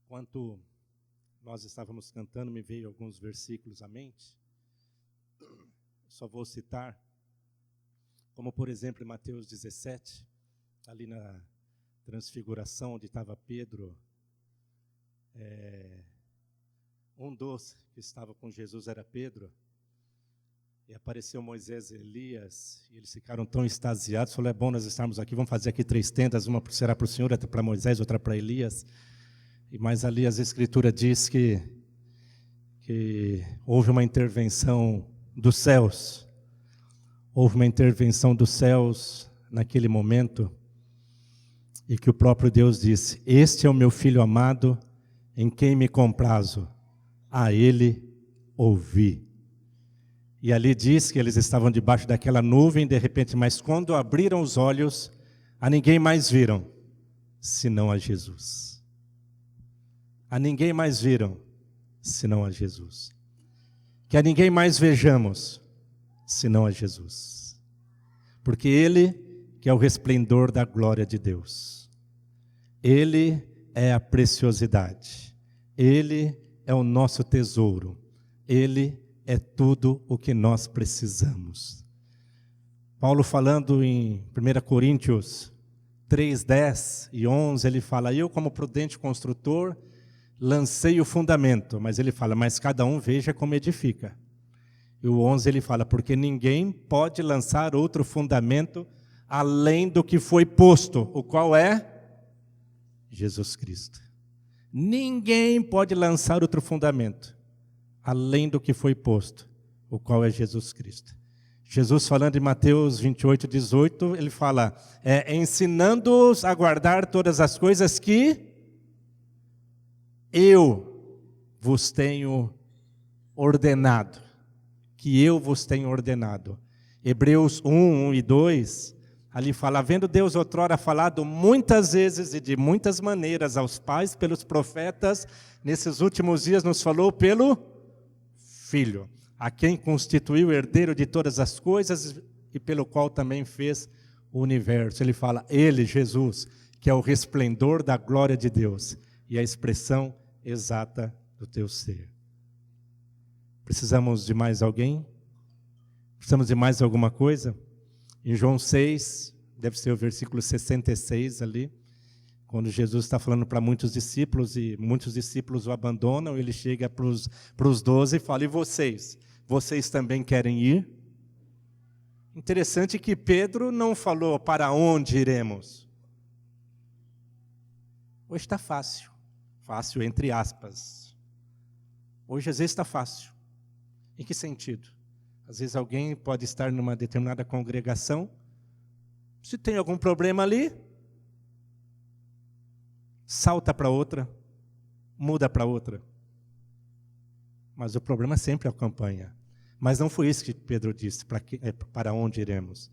Enquanto nós estávamos cantando, me veio alguns versículos à mente. Só vou citar, como por exemplo em Mateus 17, ali na transfiguração, onde estava Pedro. Um dos que estava com Jesus era Pedro. E apareceu Moisés e Elias, e eles ficaram tão extasiados. Falaram, é bom nós estarmos aqui, vamos fazer aqui 3 tendas, uma será para o Senhor, outra para Moisés, outra para Elias. Mas ali as Escrituras diz que houve uma intervenção dos céus. Houve uma intervenção dos céus naquele momento, e que o próprio Deus disse, este é o meu Filho amado, em quem me comprazo, a ele ouvi. E ali diz que eles estavam debaixo daquela nuvem, de repente, mas quando abriram os olhos, a ninguém mais viram, senão a Jesus. A ninguém mais viram, senão a Jesus. Que a ninguém mais vejamos, senão a Jesus. Porque Ele que é o resplendor da glória de Deus. Ele é a preciosidade. Ele é o nosso tesouro. Ele é tudo o que nós precisamos. Paulo falando em 1 Coríntios 3, 10 e 11, ele fala, eu como prudente construtor, lancei o fundamento, mas ele fala, mas cada um veja como edifica. E o 11 ele fala, porque ninguém pode lançar outro fundamento além do que foi posto, o qual é Jesus Cristo. Ninguém pode lançar outro fundamento além do que foi posto, o qual é Jesus Cristo. Jesus falando em Mateus 28, 18, ele fala, ensinando-os a guardar todas as coisas que eu vos tenho ordenado. Que eu vos tenho ordenado. Hebreus 1, 1 e 2, ali fala, havendo Deus outrora falado muitas vezes e de muitas maneiras aos pais pelos profetas, nesses últimos dias nos falou pelo Filho, a quem constituiu herdeiro de todas as coisas e pelo qual também fez o universo. Ele fala, ele, Jesus, que é o resplendor da glória de Deus e a expressão exata do teu ser. Precisamos de mais alguém? Precisamos de mais alguma coisa? Em João 6, deve ser o versículo 66 ali, quando Jesus está falando para muitos discípulos, e muitos discípulos o abandonam, ele chega para os 12 e fala, e vocês? Vocês também querem ir? Interessante que Pedro não falou para onde iremos. Hoje está fácil. Fácil entre aspas. Hoje às vezes está fácil. Em que sentido? Às vezes alguém pode estar numa determinada congregação, se tem algum problema ali, salta para outra, muda para outra. Mas o problema sempre acompanha. Mas não foi isso que Pedro disse, para onde iremos.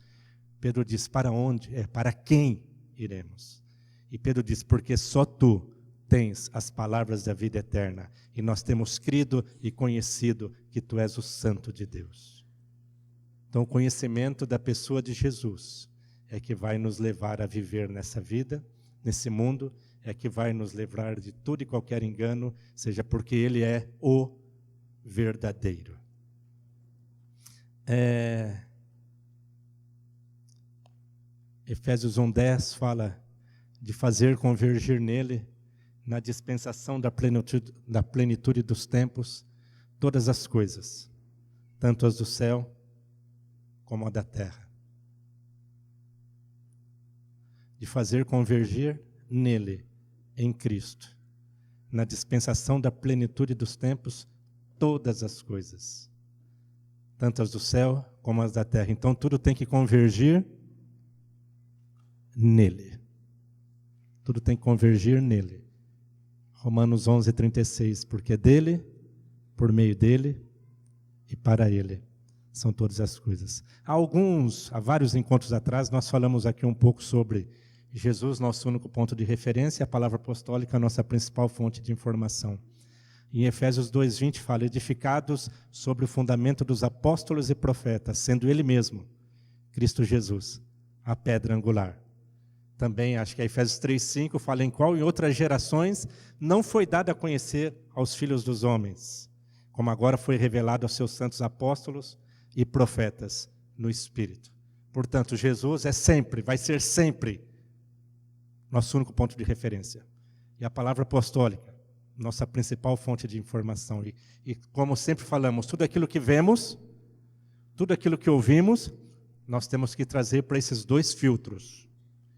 Pedro disse, para onde? Para quem iremos. E Pedro disse, porque só tu tens as palavras da vida eterna, e nós temos crido e conhecido que tu és o Santo de Deus. Então o conhecimento da pessoa de Jesus é que vai nos levar a viver nessa vida, nesse mundo, é que vai nos livrar de todo e qualquer engano, seja porque Ele é o verdadeiro. Efésios 1:10 fala de fazer convergir nele, na dispensação da plenitude dos tempos, todas as coisas, tanto as do céu como a da terra. De fazer convergir nele, em Cristo, na dispensação da plenitude dos tempos, todas as coisas, tanto as do céu como as da terra. Então tudo tem que convergir nele. Tudo tem que convergir nele. Romanos 11:36, porque dele, por meio dele e para ele são todas as coisas. Há vários encontros atrás, nós falamos aqui um pouco sobre Jesus, nosso único ponto de referência, a palavra apostólica, a nossa principal fonte de informação. Em Efésios 2:20 fala, edificados sobre o fundamento dos apóstolos e profetas, sendo Ele mesmo, Cristo Jesus, a pedra angular. também, acho que é Efésios 3:5, fala em qual em outras gerações não foi dado a conhecer aos filhos dos homens, como agora foi revelado aos seus santos apóstolos e profetas no Espírito. Portanto, Jesus é sempre, vai ser sempre, nosso único ponto de referência. E a palavra apostólica, nossa principal fonte de informação. E como sempre falamos, tudo aquilo que vemos, tudo aquilo que ouvimos, nós temos que trazer para esses dois filtros.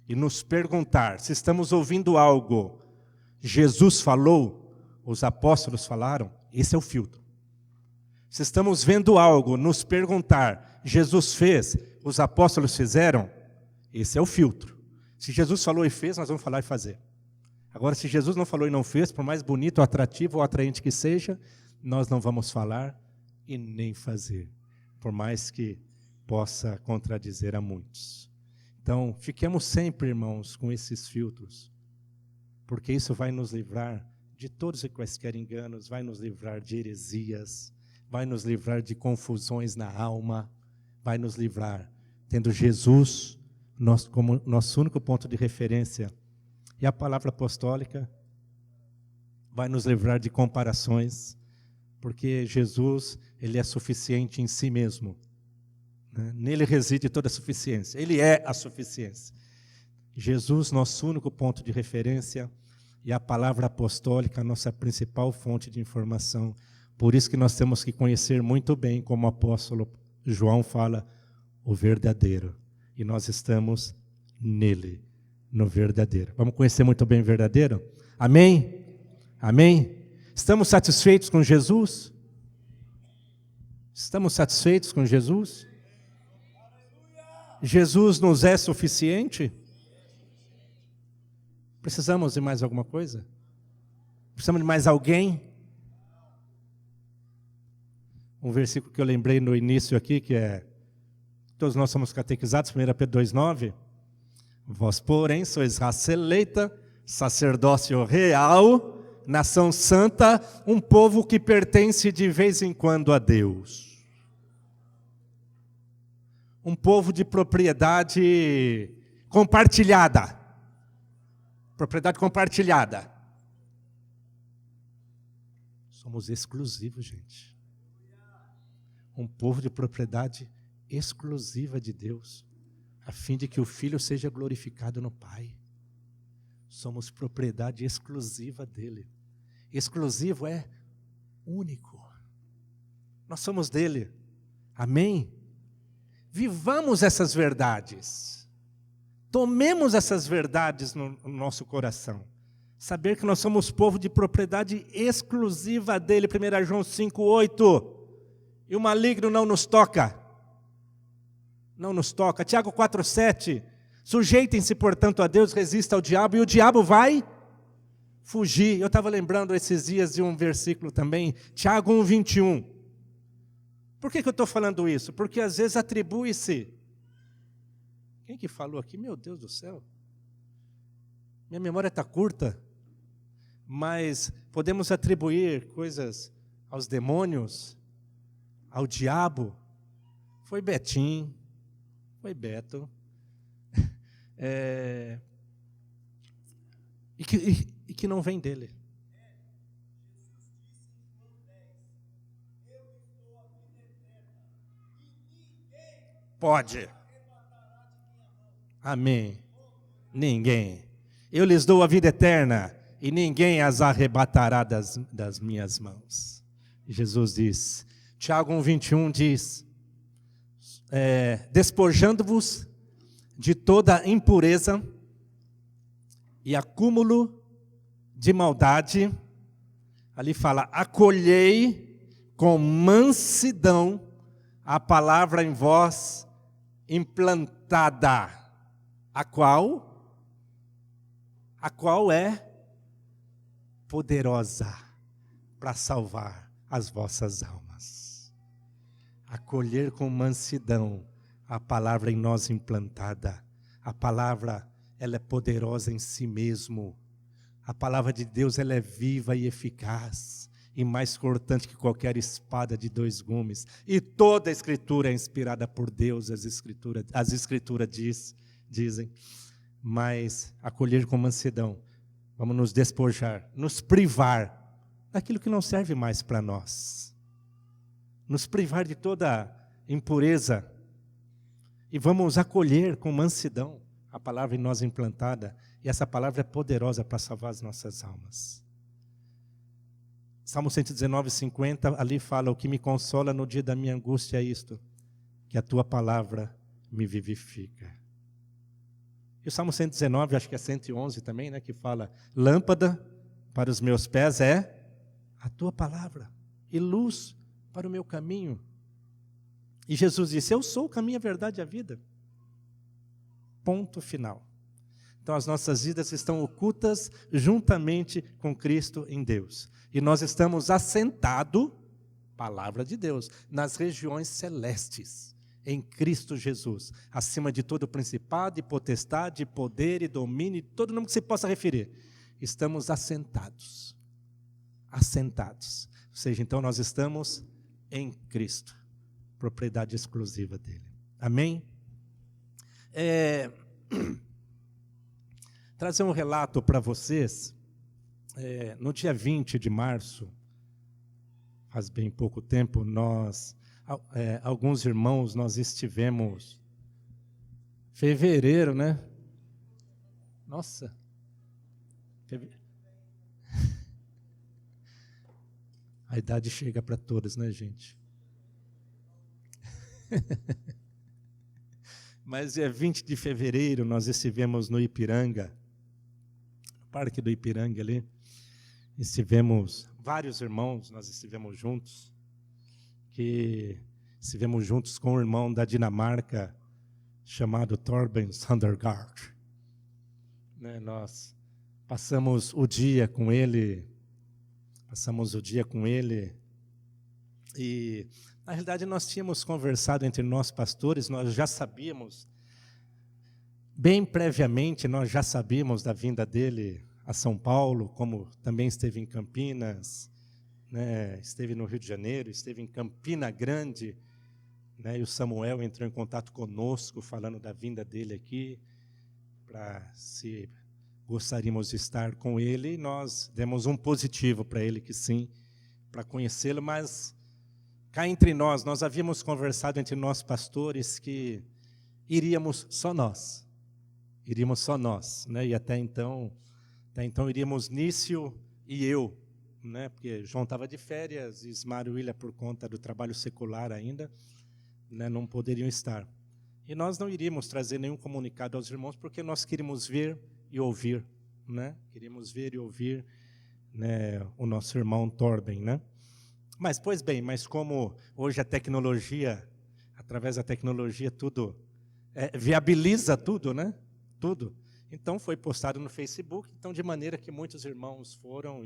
E nos perguntar se estamos ouvindo algo, Jesus falou, os apóstolos falaram, esse é o filtro. Se estamos vendo algo, nos perguntar, Jesus fez, os apóstolos fizeram, esse é o filtro. Se Jesus falou e fez, nós vamos falar e fazer. Agora, se Jesus não falou e não fez, por mais bonito, atrativo ou atraente que seja, nós não vamos falar e nem fazer, por mais que possa contradizer a muitos. Então, fiquemos sempre, irmãos, com esses filtros, porque isso vai nos livrar de todos e quaisquer enganos, vai nos livrar de heresias, vai nos livrar de confusões na alma, vai nos livrar, tendo Jesus como nosso único ponto de referência. E a palavra apostólica vai nos livrar de comparações, porque Jesus, ele é suficiente em si mesmo. Nele reside toda a suficiência. Ele é a suficiência. Jesus, nosso único ponto de referência, e a palavra apostólica, nossa principal fonte de informação. Por isso que nós temos que conhecer muito bem, como o apóstolo João fala, o verdadeiro. E nós estamos nele, no verdadeiro. Vamos conhecer muito bem o verdadeiro? Amém? Amém? Estamos satisfeitos com Jesus? Estamos satisfeitos com Jesus? Jesus nos é suficiente? Precisamos de mais alguma coisa? Precisamos de mais alguém? Um versículo que eu lembrei no início aqui, que é, todos nós somos catequizados, 1 Pedro 2,9. Vós, porém, sois raça eleita, sacerdócio real, nação santa, um povo que pertence de vez em quando a Deus. Um povo de propriedade compartilhada. Propriedade compartilhada. Somos exclusivos, gente. Um povo de propriedade exclusiva de Deus, a fim de que o Filho seja glorificado no Pai. Somos propriedade exclusiva dele. Exclusivo é único. Nós somos dele. Amém? Vivamos essas verdades. Tomemos essas verdades no nosso coração. Saber que nós somos povo de propriedade exclusiva dele. 1 João 5,8. E o maligno não nos toca. Não nos toca. Tiago 4,7. Sujeitem-se, portanto, a Deus, resista ao diabo, e o diabo vai fugir. Eu estava lembrando esses dias de um versículo também, Tiago 1,21. Por que eu estou falando isso? Porque às vezes atribui-se. Quem que falou aqui? Meu Deus do céu. Minha memória está curta. Mas podemos atribuir coisas aos demônios, ao diabo. Foi Betim, foi Beto. E que não vem dele. Pode. Amém. Ninguém. Eu lhes dou a vida eterna e ninguém as arrebatará das minhas mãos. Jesus diz. Tiago 1,21 diz, despojando-vos de toda impureza e acúmulo de maldade, ali fala, acolhei com mansidão a palavra em vós implantada, a qual é poderosa para salvar as vossas almas. Acolher com mansidão a palavra em nós implantada. A palavra, ela é poderosa em si mesmo. A palavra de Deus, ela é viva e eficaz, e mais cortante que qualquer espada de 2 gumes. E toda a Escritura é inspirada por Deus, as Escrituras dizem. mas acolher com mansidão. Vamos nos despojar, nos privar daquilo que não serve mais para nós. Nos privar de toda impureza. E vamos acolher com mansidão a palavra em nós implantada. E essa palavra é poderosa para salvar as nossas almas. Salmo 119, 50, ali fala: o que me consola no dia da minha angústia é isto, que a tua palavra me vivifica. E o Salmo 119, acho que é 111 também, né, que fala: lâmpada para os meus pés é a tua palavra, e luz para o meu caminho. E Jesus disse: eu sou o caminho, a verdade e a vida. Ponto final. Então as nossas vidas estão ocultas juntamente com Cristo em Deus. E nós estamos assentados, palavra de Deus, nas regiões celestes, em Cristo Jesus, acima de todo principado e potestade, poder e domínio, e todo nome que se possa referir. Estamos assentados. Assentados. Ou seja, então nós estamos em Cristo, propriedade exclusiva dele. Amém? Trazer um relato para vocês. No dia 20 de março, faz bem pouco tempo, alguns irmãos, nós estivemos, fevereiro, né? Nossa, a idade chega para todos, né, gente? Mas dia 20 de fevereiro, nós estivemos no Ipiranga, no Parque do Ipiranga ali. Estivemos, vários irmãos, nós estivemos juntos, estivemos juntos com um irmão da Dinamarca, chamado Torben Søndergaard. Nós passamos o dia com ele, e, na realidade, nós tínhamos conversado entre nós pastores, nós já sabíamos, bem previamente, nós já sabíamos da vinda dele a São Paulo, como também esteve em Campinas, né, esteve no Rio de Janeiro, esteve em Campina Grande, né, e o Samuel entrou em contato conosco, falando da vinda dele aqui, para se gostaríamos de estar com ele, e nós demos um positivo para ele, que sim, para conhecê-lo, mas cá entre nós havíamos conversado entre nós pastores que iríamos só nós, né, e até então iríamos Nício e eu, né, porque João estava de férias, Ismar e William, por conta do trabalho secular ainda, né, não poderiam estar. E nós não iríamos trazer nenhum comunicado aos irmãos, porque nós queríamos ver e ouvir, né? Queríamos ver e ouvir, né, o nosso irmão Torben, né? Mas como hoje a tecnologia, através da tecnologia, tudo viabiliza tudo, né? Tudo. Então foi postado no Facebook, então de maneira que muitos irmãos foram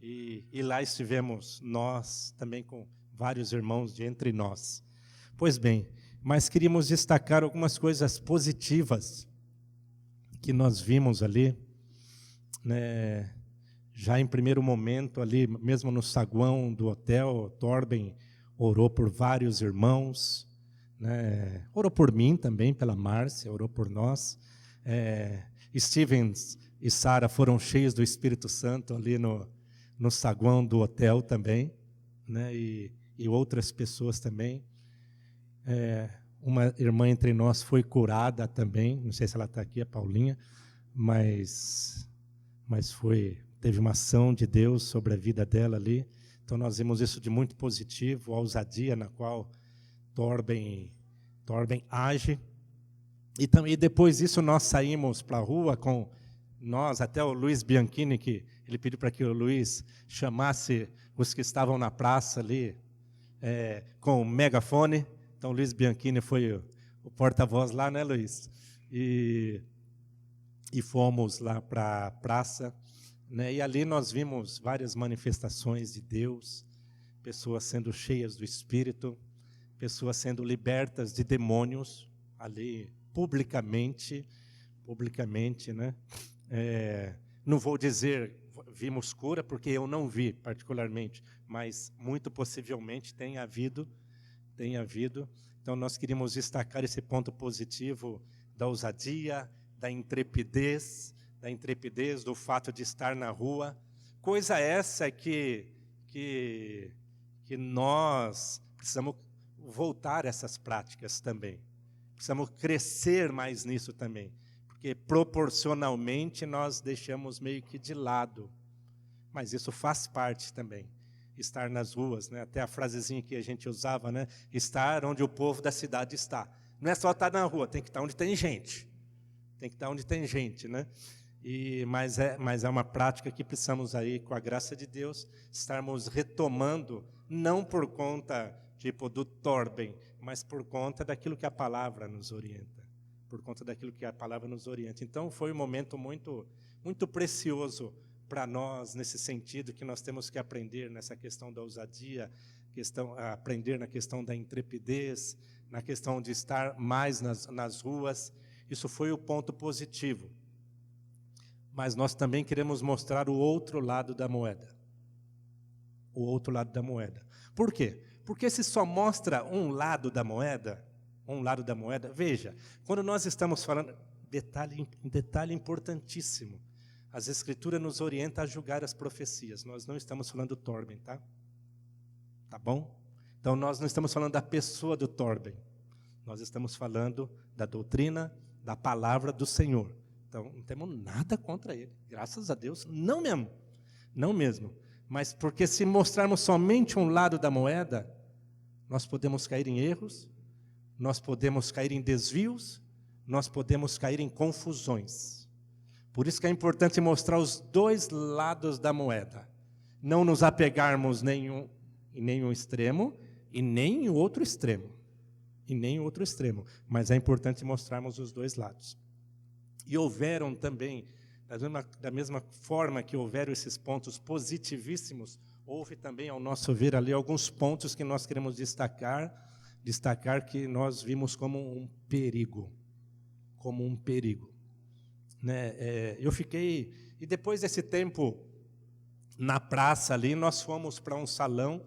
e lá estivemos nós, também com vários irmãos de entre nós. Pois bem, mas queríamos destacar algumas coisas positivas que nós vimos ali, né? Já em primeiro momento ali, mesmo no saguão do hotel, Torben orou por vários irmãos, né? Orou por mim também, pela Márcia, orou por nós. Stevens e Sara foram cheios do Espírito Santo ali no saguão do hotel também, né? E outras pessoas também. Uma irmã entre nós foi curada também, não sei se ela está aqui, a Paulinha, mas teve uma ação de Deus sobre a vida dela ali. Então nós vimos isso de muito positivo, a ousadia na qual Torben age. E depois disso nós saímos para a rua com nós, até o Luiz Bianchini, que ele pediu para que o Luiz chamasse os que estavam na praça ali, com o megafone. Então o Luiz Bianchini foi o porta-voz lá, né, Luiz? E fomos lá para a praça, né? E ali nós vimos várias manifestações de Deus, pessoas sendo cheias do Espírito, pessoas sendo libertas de demônios ali publicamente, né? Não vou dizer vimos cura, porque eu não vi particularmente, mas muito possivelmente tem havido. Então nós queríamos destacar esse ponto positivo da ousadia, da intrepidez do fato de estar na rua. Coisa essa que nós precisamos voltar a essas práticas também. Precisamos crescer mais nisso também, porque proporcionalmente nós deixamos meio que de lado. Mas isso faz parte também, estar nas ruas, né? Até a frasezinha que a gente usava, né? Estar onde o povo da cidade está. Não é só estar na rua, tem que estar onde tem gente. Tem que estar onde tem gente, né? Mas é uma prática que precisamos aí, com a graça de Deus, estarmos retomando, não por conta do Torben, mas por conta daquilo que a palavra nos orienta. Por conta daquilo que a palavra nos orienta. Então, foi um momento muito, muito precioso para nós, nesse sentido, que nós temos que aprender nessa questão da ousadia, aprender na questão da intrepidez, na questão de estar mais nas ruas. Isso foi o ponto positivo. Mas nós também queremos mostrar o outro lado da moeda. O outro lado da moeda. Por quê? Porque se só mostra um lado da moeda, veja, quando nós estamos falando, detalhe importantíssimo, as Escrituras nos orientam a julgar as profecias. Nós não estamos falando do Torben, tá? Tá bom? Então, nós não estamos falando da pessoa do Torben. Nós estamos falando da doutrina, da palavra do Senhor. Então, não temos nada contra ele. Graças a Deus, não mesmo. Não mesmo. Mas porque se mostrarmos somente um lado da moeda, nós podemos cair em erros, nós podemos cair em desvios, nós podemos cair em confusões. Por isso que é importante mostrar os dois lados da moeda. Não nos apegarmos em nenhum extremo e nem em outro extremo. Mas é importante mostrarmos os dois lados. E houveram também, da mesma forma que houveram esses pontos positivíssimos, houve também, ao nosso ver ali, alguns pontos que nós queremos destacar que nós vimos como um perigo. Né? Eu fiquei, e depois desse tempo na praça ali, nós fomos para um salão,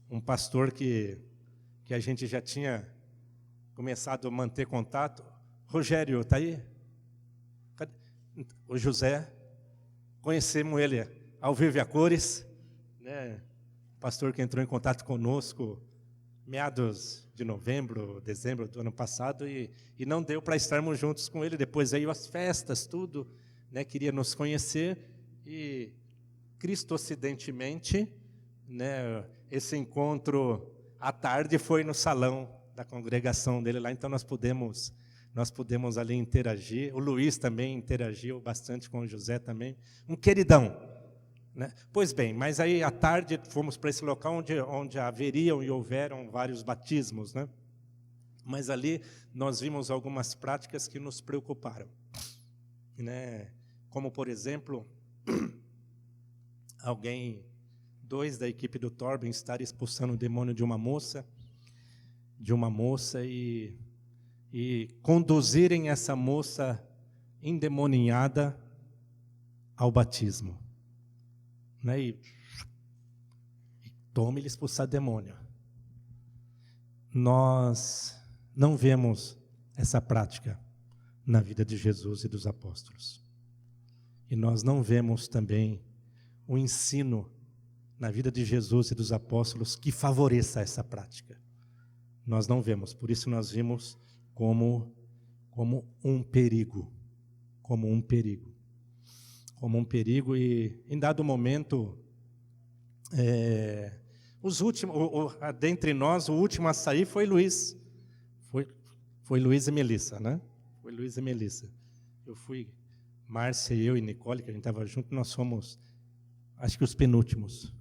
um pastor que a gente já tinha começado a manter contato. Rogério, está aí? O José, conhecemos ele ao vivo e a cores, né? Pastor que entrou em contato conosco meados de novembro, dezembro do ano passado, e não deu para estarmos juntos com ele. Depois veio as festas, tudo, né? Queria nos conhecer, e cristocidentemente, né? Esse encontro à tarde foi no salão da congregação dele lá, então nós pudemos ali interagir. O Luiz também interagiu bastante com o José também, um queridão, né? Pois bem, mas aí à tarde fomos para esse local onde haveriam e houveram vários batismos, né? Mas ali nós vimos algumas práticas que nos preocuparam, né? Como, por exemplo, dois da equipe do Torben estarem expulsando o demônio de uma moça e conduzirem essa moça endemoniada ao batismo, né? E tome-lhe expulsar demônio. Nós não vemos essa prática na vida de Jesus e dos apóstolos. E nós não vemos também o ensino na vida de Jesus e dos apóstolos que favoreça essa prática. Nós não vemos, por isso nós vimos como um perigo, e em dado momento, dentre nós, o último a sair foi Luiz, foi Luiz e Melissa, né? Foi Luiz e Melissa. Eu fui, Márcia, eu e Nicole, que a gente estava junto, nós fomos, acho que os penúltimos,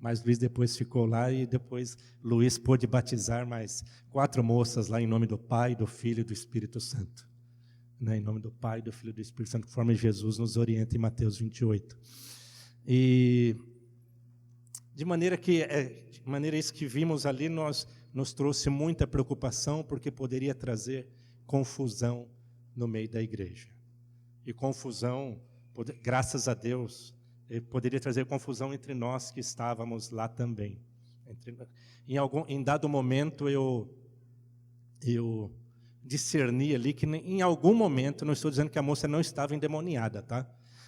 mas Luiz depois ficou lá, e depois Luiz pôde batizar mais 4 moças lá em nome do Pai, do Filho e do Espírito Santo. Né? Em nome do Pai, do Filho e do Espírito Santo, conforme Jesus nos orienta em Mateus 28. E de maneira isso que vimos ali, nos trouxe muita preocupação, porque poderia trazer confusão no meio da igreja. E confusão, graças a Deus, poderia trazer confusão entre nós que estávamos lá também. Em dado momento, discerni ali que em algum momento, não estou dizendo que a moça não estava endemoniada, tá?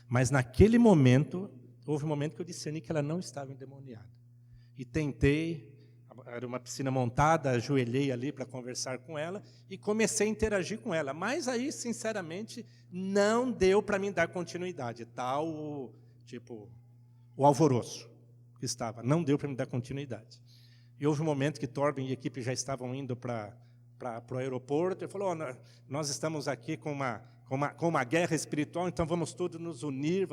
Mas naquele momento, houve um momento que eu discerni que ela não estava endemoniada. E tentei, era uma piscina montada, ajoelhei ali para conversar com ela e comecei a interagir com ela. Mas aí, sinceramente, não deu para mim dar continuidade. Tal, tipo, o alvoroço que estava, não deu para me dar continuidade. E houve um momento que Torben e a equipe já estavam indo para o aeroporto. Ele falou, nós estamos aqui com uma guerra espiritual, então vamos todos nos unir,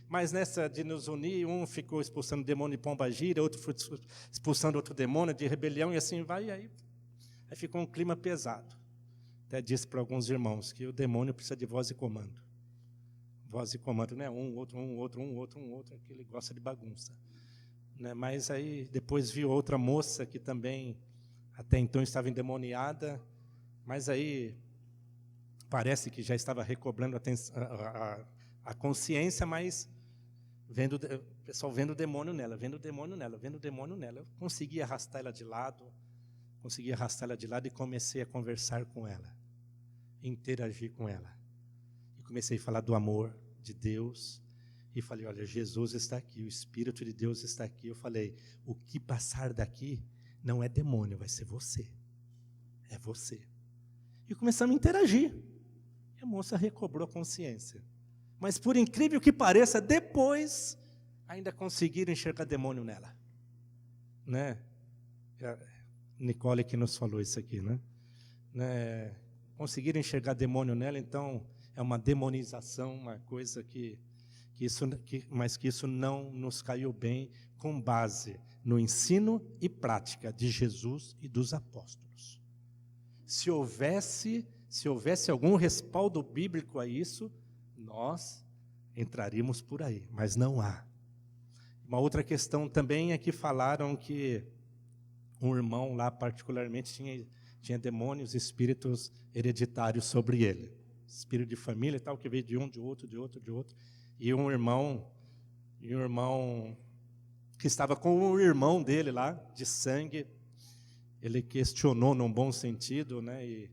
mas nessa de nos unir, um ficou expulsando o demônio de pombagira, outro foi expulsando outro demônio de rebelião, e assim vai, e aí ficou um clima pesado. Até disse para alguns irmãos que o demônio precisa de voz e comando. Voz e comando, né? Um, outro, que ele gosta de bagunça. Né? Mas aí depois viu outra moça que também até então estava endemoniada, mas aí parece que já estava recobrando a consciência, mas o pessoal vendo o demônio nela. Eu consegui arrastar ela de lado e comecei a conversar com ela, interagir com ela. E comecei a falar do amor de Deus, e falei, olha, Jesus está aqui, o Espírito de Deus está aqui. Eu falei, o que passar daqui não é demônio, vai ser você. É você. E começamos a interagir. E a moça recobrou a consciência. Mas por incrível que pareça, depois ainda conseguiram enxergar demônio nela. Né? A Nicole que nos falou isso aqui, né? Conseguiram enxergar demônio nela, então é uma demonização, uma coisa mas que isso não nos caiu bem com base no ensino e prática de Jesus e dos apóstolos. Se houvesse algum respaldo bíblico a isso, nós entraríamos por aí, mas não há. Uma outra questão também é que falaram que um irmão lá particularmente tinha demônios, espíritos hereditários sobre ele. Espírito de família e tal, que veio de um, de outro. E um irmão que estava com o irmão dele lá, de sangue, ele questionou num bom sentido, né, e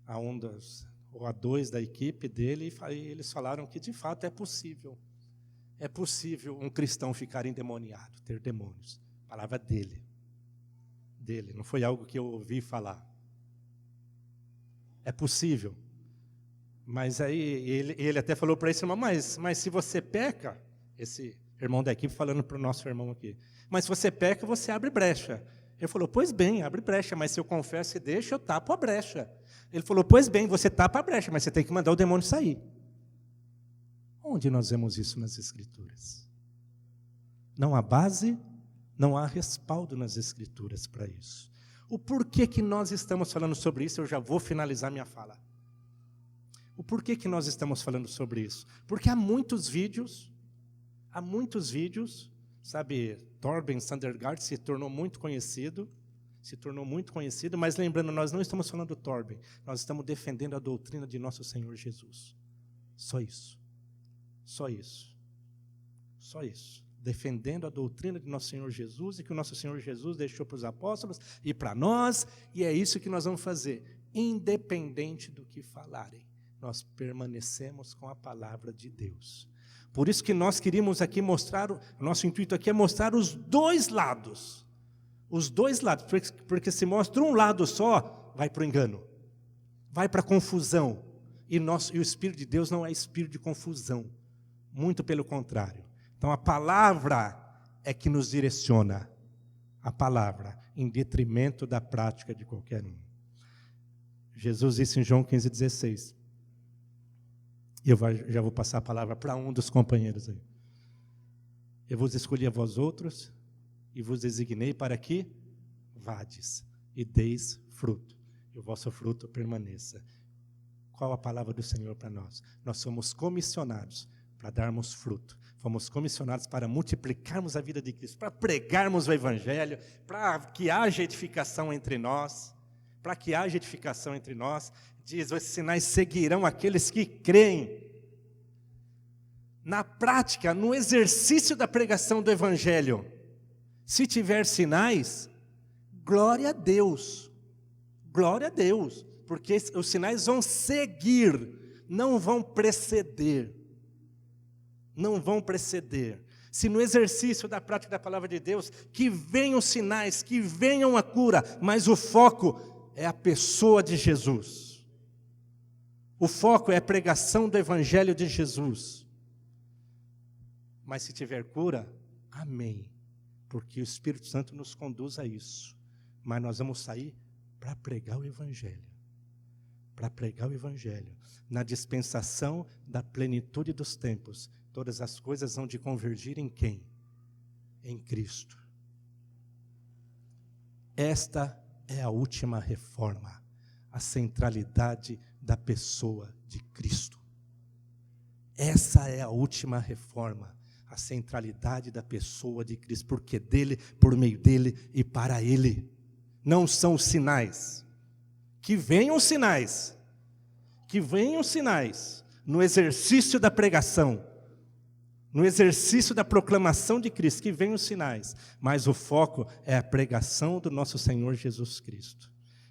a dois da equipe dele, e eles falaram que de fato é possível um cristão ficar endemoniado, ter demônios. Palavra dele, não foi algo que eu ouvi falar. É possível. Mas aí ele até falou para esse irmão, mas se você peca, esse irmão da equipe falando para o nosso irmão aqui, mas se você peca, você abre brecha. Ele falou, pois bem, abre brecha, mas se eu confesso e deixo, eu tapo a brecha. Ele falou, pois bem, você tapa a brecha, mas você tem que mandar o demônio sair. Onde nós vemos isso nas Escrituras? Não há base, não há respaldo nas Escrituras para isso. O porquê que nós estamos falando sobre isso, eu já vou finalizar minha fala. O porquê que nós estamos falando sobre isso? Porque há muitos vídeos, sabe, Torben Sandgaard se tornou muito conhecido, mas lembrando, nós não estamos falando do Torben, nós estamos defendendo a doutrina de nosso Senhor Jesus. Só isso. Defendendo a doutrina de nosso Senhor Jesus, e que o nosso Senhor Jesus deixou para os apóstolos e para nós, e é isso que nós vamos fazer, independente do que falarem. Nós permanecemos com a palavra de Deus. Por isso que nós queríamos aqui mostrar, o nosso intuito aqui é mostrar os dois lados. Porque se mostra um lado só, vai para o engano, vai para a confusão. E o Espírito de Deus não é espírito de confusão, muito pelo contrário. Então a palavra é que nos direciona, a palavra, em detrimento da prática de qualquer um. Jesus disse em João 15,16, e eu já vou passar a palavra para um dos companheiros aí. Eu vos escolhi a vós outros, e vos designei para que vades, e deis fruto, e o vosso fruto permaneça. Qual a palavra do Senhor para nós? Nós somos comissionados para darmos fruto. Fomos comissionados para multiplicarmos a vida de Cristo, para pregarmos o Evangelho, para que haja edificação entre nós. Diz, os sinais seguirão aqueles que creem. Na prática, no exercício da pregação do Evangelho, se tiver sinais, glória a Deus. Glória a Deus, porque os sinais vão seguir, não vão preceder. Não vão preceder. Se no exercício da prática da palavra de Deus, que venham os sinais, que venham a cura, mas o foco é a pessoa de Jesus. O foco é a pregação do Evangelho de Jesus. Mas se tiver cura, amém. Porque o Espírito Santo nos conduz a isso. Mas nós vamos sair para pregar o Evangelho. Para pregar o Evangelho. Na dispensação da plenitude dos tempos. Todas as coisas hão de convergir em quem? Em Cristo. Esta é a última reforma. A centralidade da pessoa de Cristo. Essa é a última reforma. A centralidade da pessoa de Cristo. Porque dele, por meio dele e para ele. Não são os sinais. Que venham os sinais. Que venham os sinais. No exercício da pregação. No exercício da proclamação de Cristo, que venham os sinais, mas o foco é a pregação do nosso Senhor Jesus Cristo.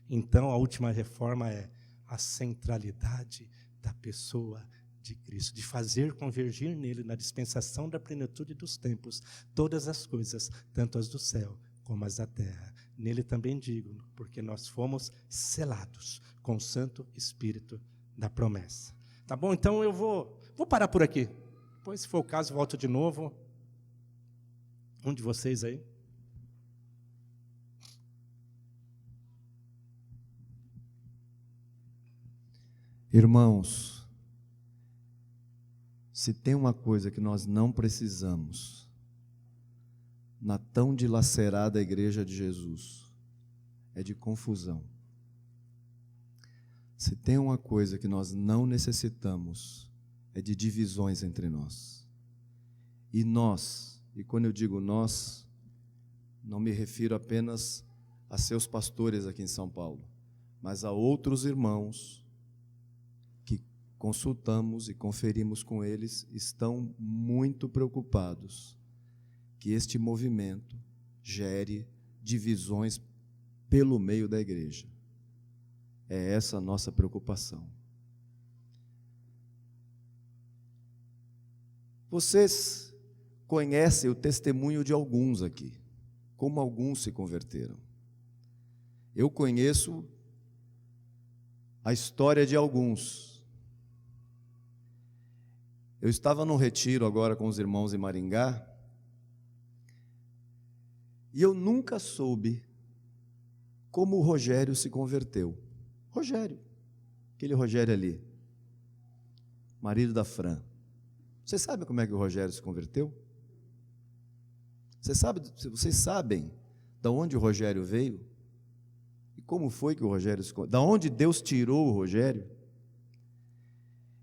Então, a última reforma é a centralidade da pessoa de Cristo, de fazer convergir nele, na dispensação da plenitude dos tempos, todas as coisas, tanto as do céu como as da terra. Nele também digo, porque nós fomos selados com o Santo Espírito da promessa. Tá bom? Então, eu vou parar por aqui. Depois, se for o caso, volto de novo. Um de vocês aí. Irmãos, se tem uma coisa que nós não precisamos na tão dilacerada igreja de Jesus, é de confusão. Se tem uma coisa que nós não necessitamos, é de divisões entre nós. E nós, e quando eu digo nós, não me refiro apenas a seus pastores aqui em São Paulo, mas a outros irmãos que consultamos e conferimos com eles, estão muito preocupados que este movimento gere divisões pelo meio da igreja. É essa a nossa preocupação. Vocês conhecem o testemunho de alguns aqui, como alguns se converteram. Eu conheço a história de alguns. Eu estava num retiro agora com os irmãos em Maringá, e eu nunca soube como o Rogério se converteu. Rogério, aquele Rogério ali, marido da Fran. Você sabe como é que o Rogério se converteu? Vocês sabem de onde o Rogério veio? E como foi que o Rogério se converteu? De onde Deus tirou o Rogério?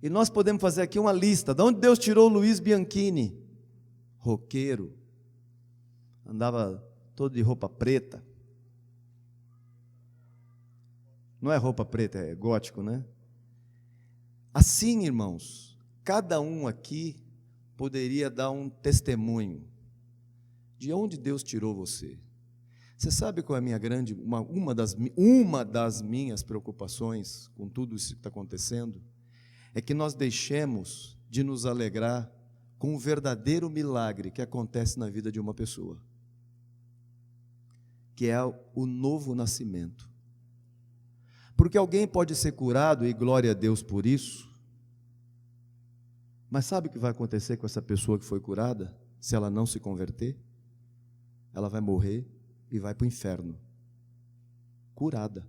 E nós podemos fazer aqui uma lista. De onde Deus tirou o Luiz Bianchini? Roqueiro. Andava todo de roupa preta. Não é roupa preta, é gótico, né? Assim, irmãos, cada um aqui poderia dar um testemunho de onde Deus tirou você. Você sabe qual é a minha uma das minhas preocupações com tudo isso que está acontecendo? É que nós deixemos de nos alegrar com o verdadeiro milagre que acontece na vida de uma pessoa, que é o novo nascimento. Porque alguém pode ser curado, e glória a Deus por isso, mas sabe o que vai acontecer com essa pessoa que foi curada? Se ela não se converter, ela vai morrer e vai para o inferno, curada.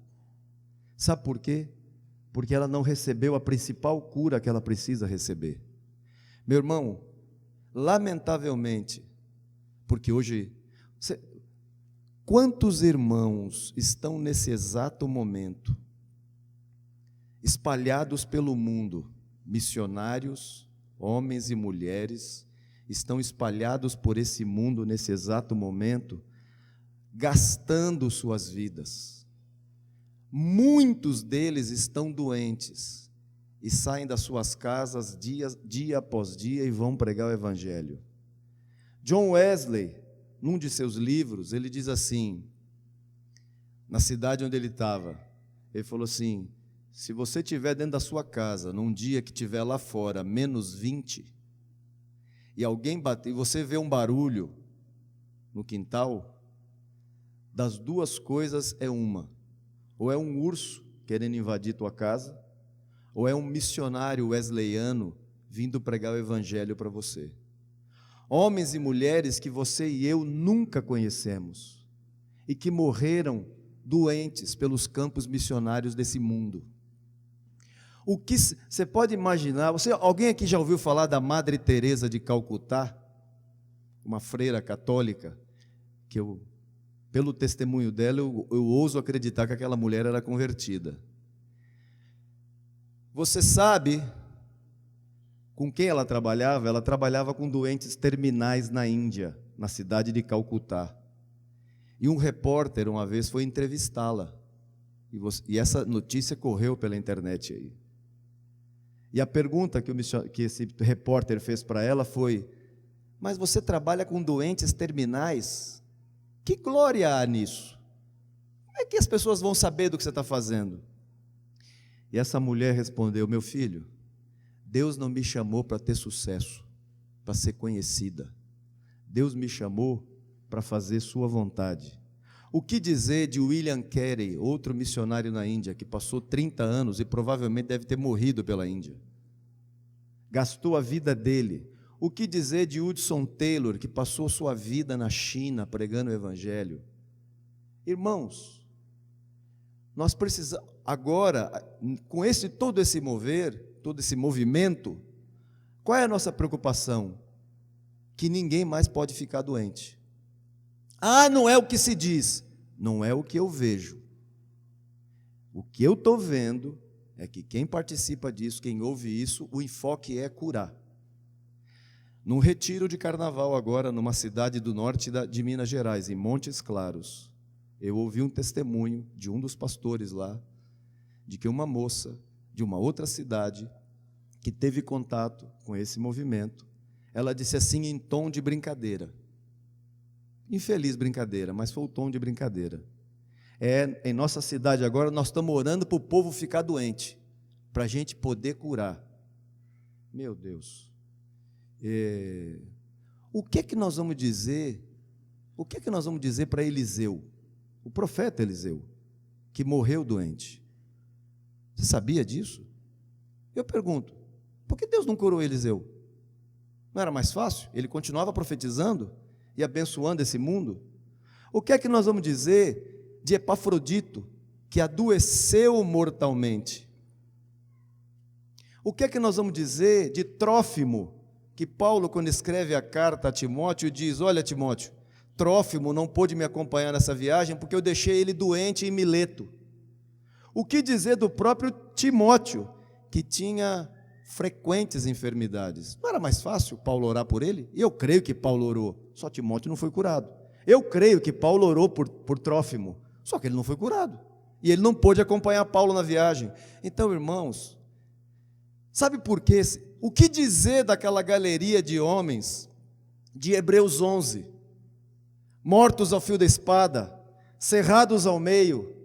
Sabe por quê? Porque ela não recebeu a principal cura que ela precisa receber. Meu irmão, lamentavelmente, porque hoje, quantos irmãos estão nesse exato momento, espalhados pelo mundo, missionários, homens e mulheres, estão espalhados por esse mundo nesse exato momento, gastando suas vidas. Muitos deles estão doentes e saem das suas casas dia após dia e vão pregar o Evangelho. John Wesley, num de seus livros, ele diz assim, na cidade onde ele estava: Ele falou assim: se você estiver dentro da sua casa, num dia que estiver lá fora, menos 20, e alguém bater, e você vê um barulho no quintal, das duas coisas é uma: ou é um urso querendo invadir tua casa, ou é um missionário wesleyano vindo pregar o evangelho para você. Homens e mulheres que você e eu nunca conhecemos, e que morreram doentes pelos campos missionários desse mundo. O que você pode imaginar? Alguém aqui já ouviu falar da Madre Teresa de Calcutá, uma freira católica, que pelo testemunho dela eu ouso acreditar que aquela mulher era convertida. Você sabe com quem ela trabalhava? Ela trabalhava com doentes terminais na Índia, na cidade de Calcutá. E um repórter uma vez foi entrevistá-la, e essa notícia correu pela internet aí. E a pergunta que esse repórter fez para ela foi: mas você trabalha com doentes terminais? Que glória há nisso? Como é que as pessoas vão saber do que você está fazendo? E essa mulher respondeu: meu filho, Deus não me chamou para ter sucesso, para ser conhecida. Deus me chamou para fazer sua vontade. O que dizer de William Carey, outro missionário na Índia, que passou 30 anos e provavelmente deve ter morrido pela Índia? Gastou a vida dele. O que dizer de Hudson Taylor, que passou sua vida na China pregando o evangelho? Irmãos, nós precisamos, agora, com todo esse mover, todo esse movimento, qual é a nossa preocupação? Que ninguém mais pode ficar doente. Ah, não é o que se diz. Não é o que eu vejo. O que eu estou vendo é que quem participa disso, quem ouve isso, o enfoque é curar. Num retiro de carnaval agora, numa cidade do norte de Minas Gerais, em Montes Claros, eu ouvi um testemunho de um dos pastores lá, de que uma moça de uma outra cidade, que teve contato com esse movimento, ela disse assim em tom de brincadeira, infeliz brincadeira, mas foi o tom de brincadeira: em nossa cidade agora nós estamos orando para o povo ficar doente, para a gente poder curar. Meu Deus, o que é que nós vamos dizer? O que é que nós vamos dizer para Eliseu, o profeta Eliseu, que morreu doente? Você sabia disso? Eu pergunto, por que Deus não curou Eliseu? Não era mais fácil? Ele continuava profetizando e abençoando esse mundo. O que é que nós vamos dizer de Epafrodito, que adoeceu mortalmente? O que é que nós vamos dizer de Trófimo, que Paulo, quando escreve a carta a Timóteo, diz: olha, Timóteo, Trófimo não pôde me acompanhar nessa viagem porque eu deixei ele doente em Mileto. O que dizer do próprio Timóteo, que tinha frequentes enfermidades? Não era mais fácil Paulo orar por ele? E eu creio que Paulo orou, só Timóteo não foi curado. Eu creio que Paulo orou por Trófimo, só que ele não foi curado, e ele não pôde acompanhar Paulo na viagem. Então, irmãos, sabe por quê? O que dizer daquela galeria de homens de Hebreus 11, mortos ao fio da espada, cerrados ao meio,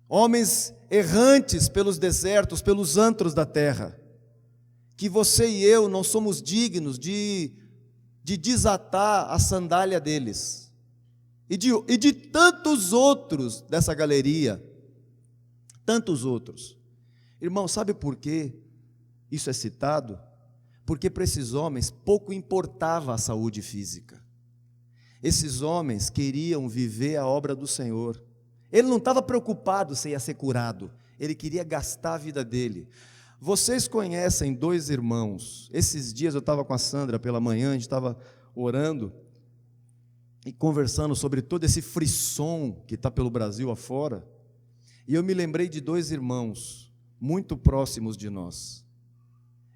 homens errantes pelos desertos, pelos antros da terra, que você e eu não somos dignos de desatar a sandália deles, e de tantos outros dessa galeria, tantos outros. Irmão, sabe por que isso é citado? Porque para esses homens pouco importava a saúde física. Esses homens queriam viver a obra do Senhor. Ele não estava preocupado se ia ser curado, ele queria gastar a vida dele. Vocês conhecem dois irmãos. Esses dias eu estava com a Sandra pela manhã, a gente estava orando e conversando sobre todo esse frisson que está pelo Brasil afora, e eu me lembrei de dois irmãos muito próximos de nós.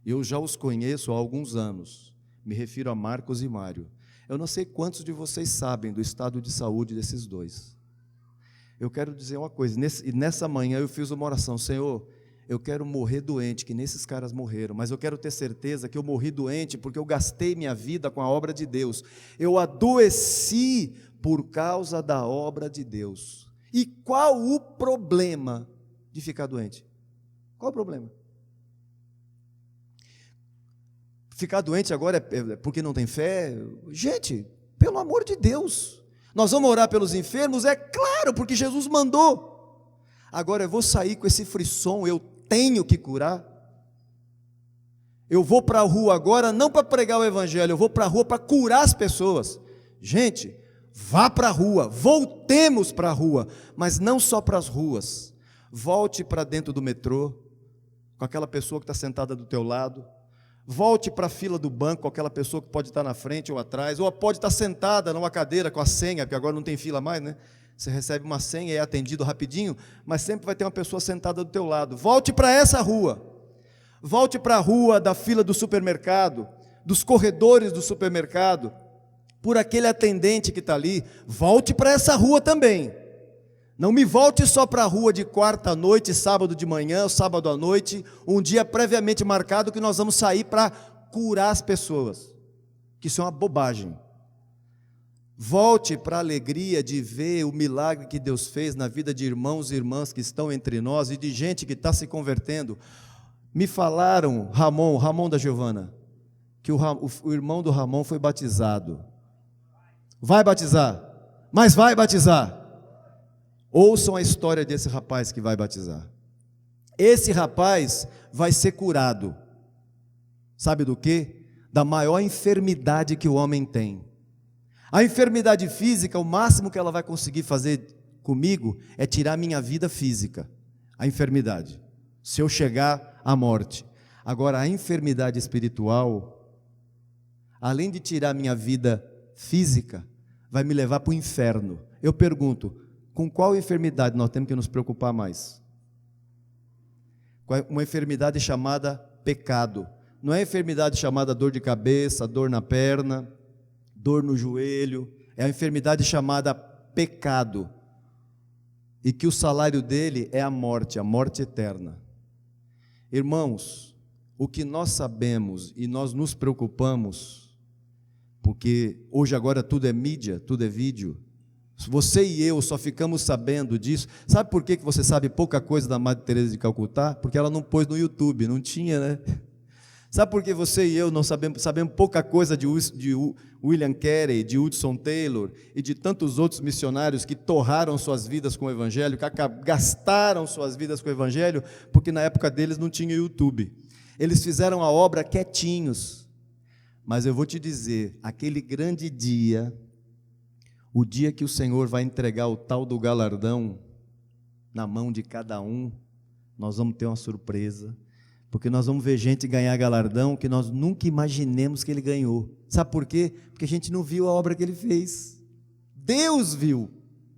Eu já os conheço há alguns anos, me refiro a Marcos e Mário. Eu não sei quantos de vocês sabem do estado de saúde desses dois. Eu quero dizer uma coisa, nessa manhã eu fiz uma oração: Senhor, eu quero morrer doente, que nesses caras morreram, mas eu quero ter certeza que eu morri doente porque eu gastei minha vida com a obra de Deus, eu adoeci por causa da obra de Deus. E qual o problema de ficar doente? Qual o problema? Ficar doente agora é porque não tem fé? Gente, pelo amor de Deus, nós vamos orar pelos enfermos? É claro, porque Jesus mandou. Agora eu vou sair com esse frisson, eu tenho que curar? Eu vou para a rua agora não para pregar o evangelho, eu vou para a rua para curar as pessoas. Gente, vá para a rua, voltemos para a rua, mas não só para as ruas. Volte para dentro do metrô, com aquela pessoa que está sentada do teu lado. Volte para a fila do banco, com aquela pessoa que pode estar na frente ou atrás, ou pode estar sentada numa cadeira com a senha, porque agora não tem fila mais, né? Você recebe uma senha e é atendido rapidinho, mas sempre vai ter uma pessoa sentada do teu lado. Volte para essa rua. Volte para a rua da fila do supermercado, dos corredores do supermercado, por aquele atendente que está ali. Volte para essa rua também. Não me volte só para a rua de quarta à noite, sábado de manhã, ou sábado à noite, um dia previamente marcado que nós vamos sair para curar as pessoas, que isso é uma bobagem. Volte para a alegria de ver o milagre que Deus fez na vida de irmãos e irmãs que estão entre nós e de gente que está se convertendo. Me falaram, Ramon da Giovana, que o irmão do Ramon foi batizado. Vai batizar, mas vai batizar. Ouçam a história desse rapaz que vai batizar. Esse rapaz vai ser curado. Sabe do quê? Da maior enfermidade que o homem tem. A enfermidade física, o máximo que ela vai conseguir fazer comigo é tirar minha vida física. A enfermidade. Se eu chegar à morte. Agora, a enfermidade espiritual, além de tirar minha vida física, vai me levar para o inferno. Eu pergunto, com qual enfermidade nós temos que nos preocupar mais? Uma enfermidade chamada pecado. Não é enfermidade chamada dor de cabeça, dor na perna, dor no joelho. É a enfermidade chamada pecado. E que o salário dele é a morte eterna. Irmãos, o que nós sabemos e nós nos preocupamos, porque hoje agora tudo é mídia, tudo é vídeo. Você e eu só ficamos sabendo disso. Sabe por que você sabe pouca coisa da Madre Teresa de Calcutá? Porque ela não pôs no YouTube, não tinha, né? Sabe por que você e eu não sabemos pouca coisa de William Carey, de Hudson Taylor e de tantos outros missionários que torraram suas vidas com o Evangelho, que gastaram suas vidas com o Evangelho, porque na época deles não tinha YouTube. Eles fizeram a obra quietinhos. Mas eu vou te dizer, aquele grande dia, o dia que o Senhor vai entregar o tal do galardão na mão de cada um, nós vamos ter uma surpresa, porque nós vamos ver gente ganhar galardão que nós nunca imaginemos que ele ganhou. Sabe por quê? Porque a gente não viu a obra que ele fez. Deus viu,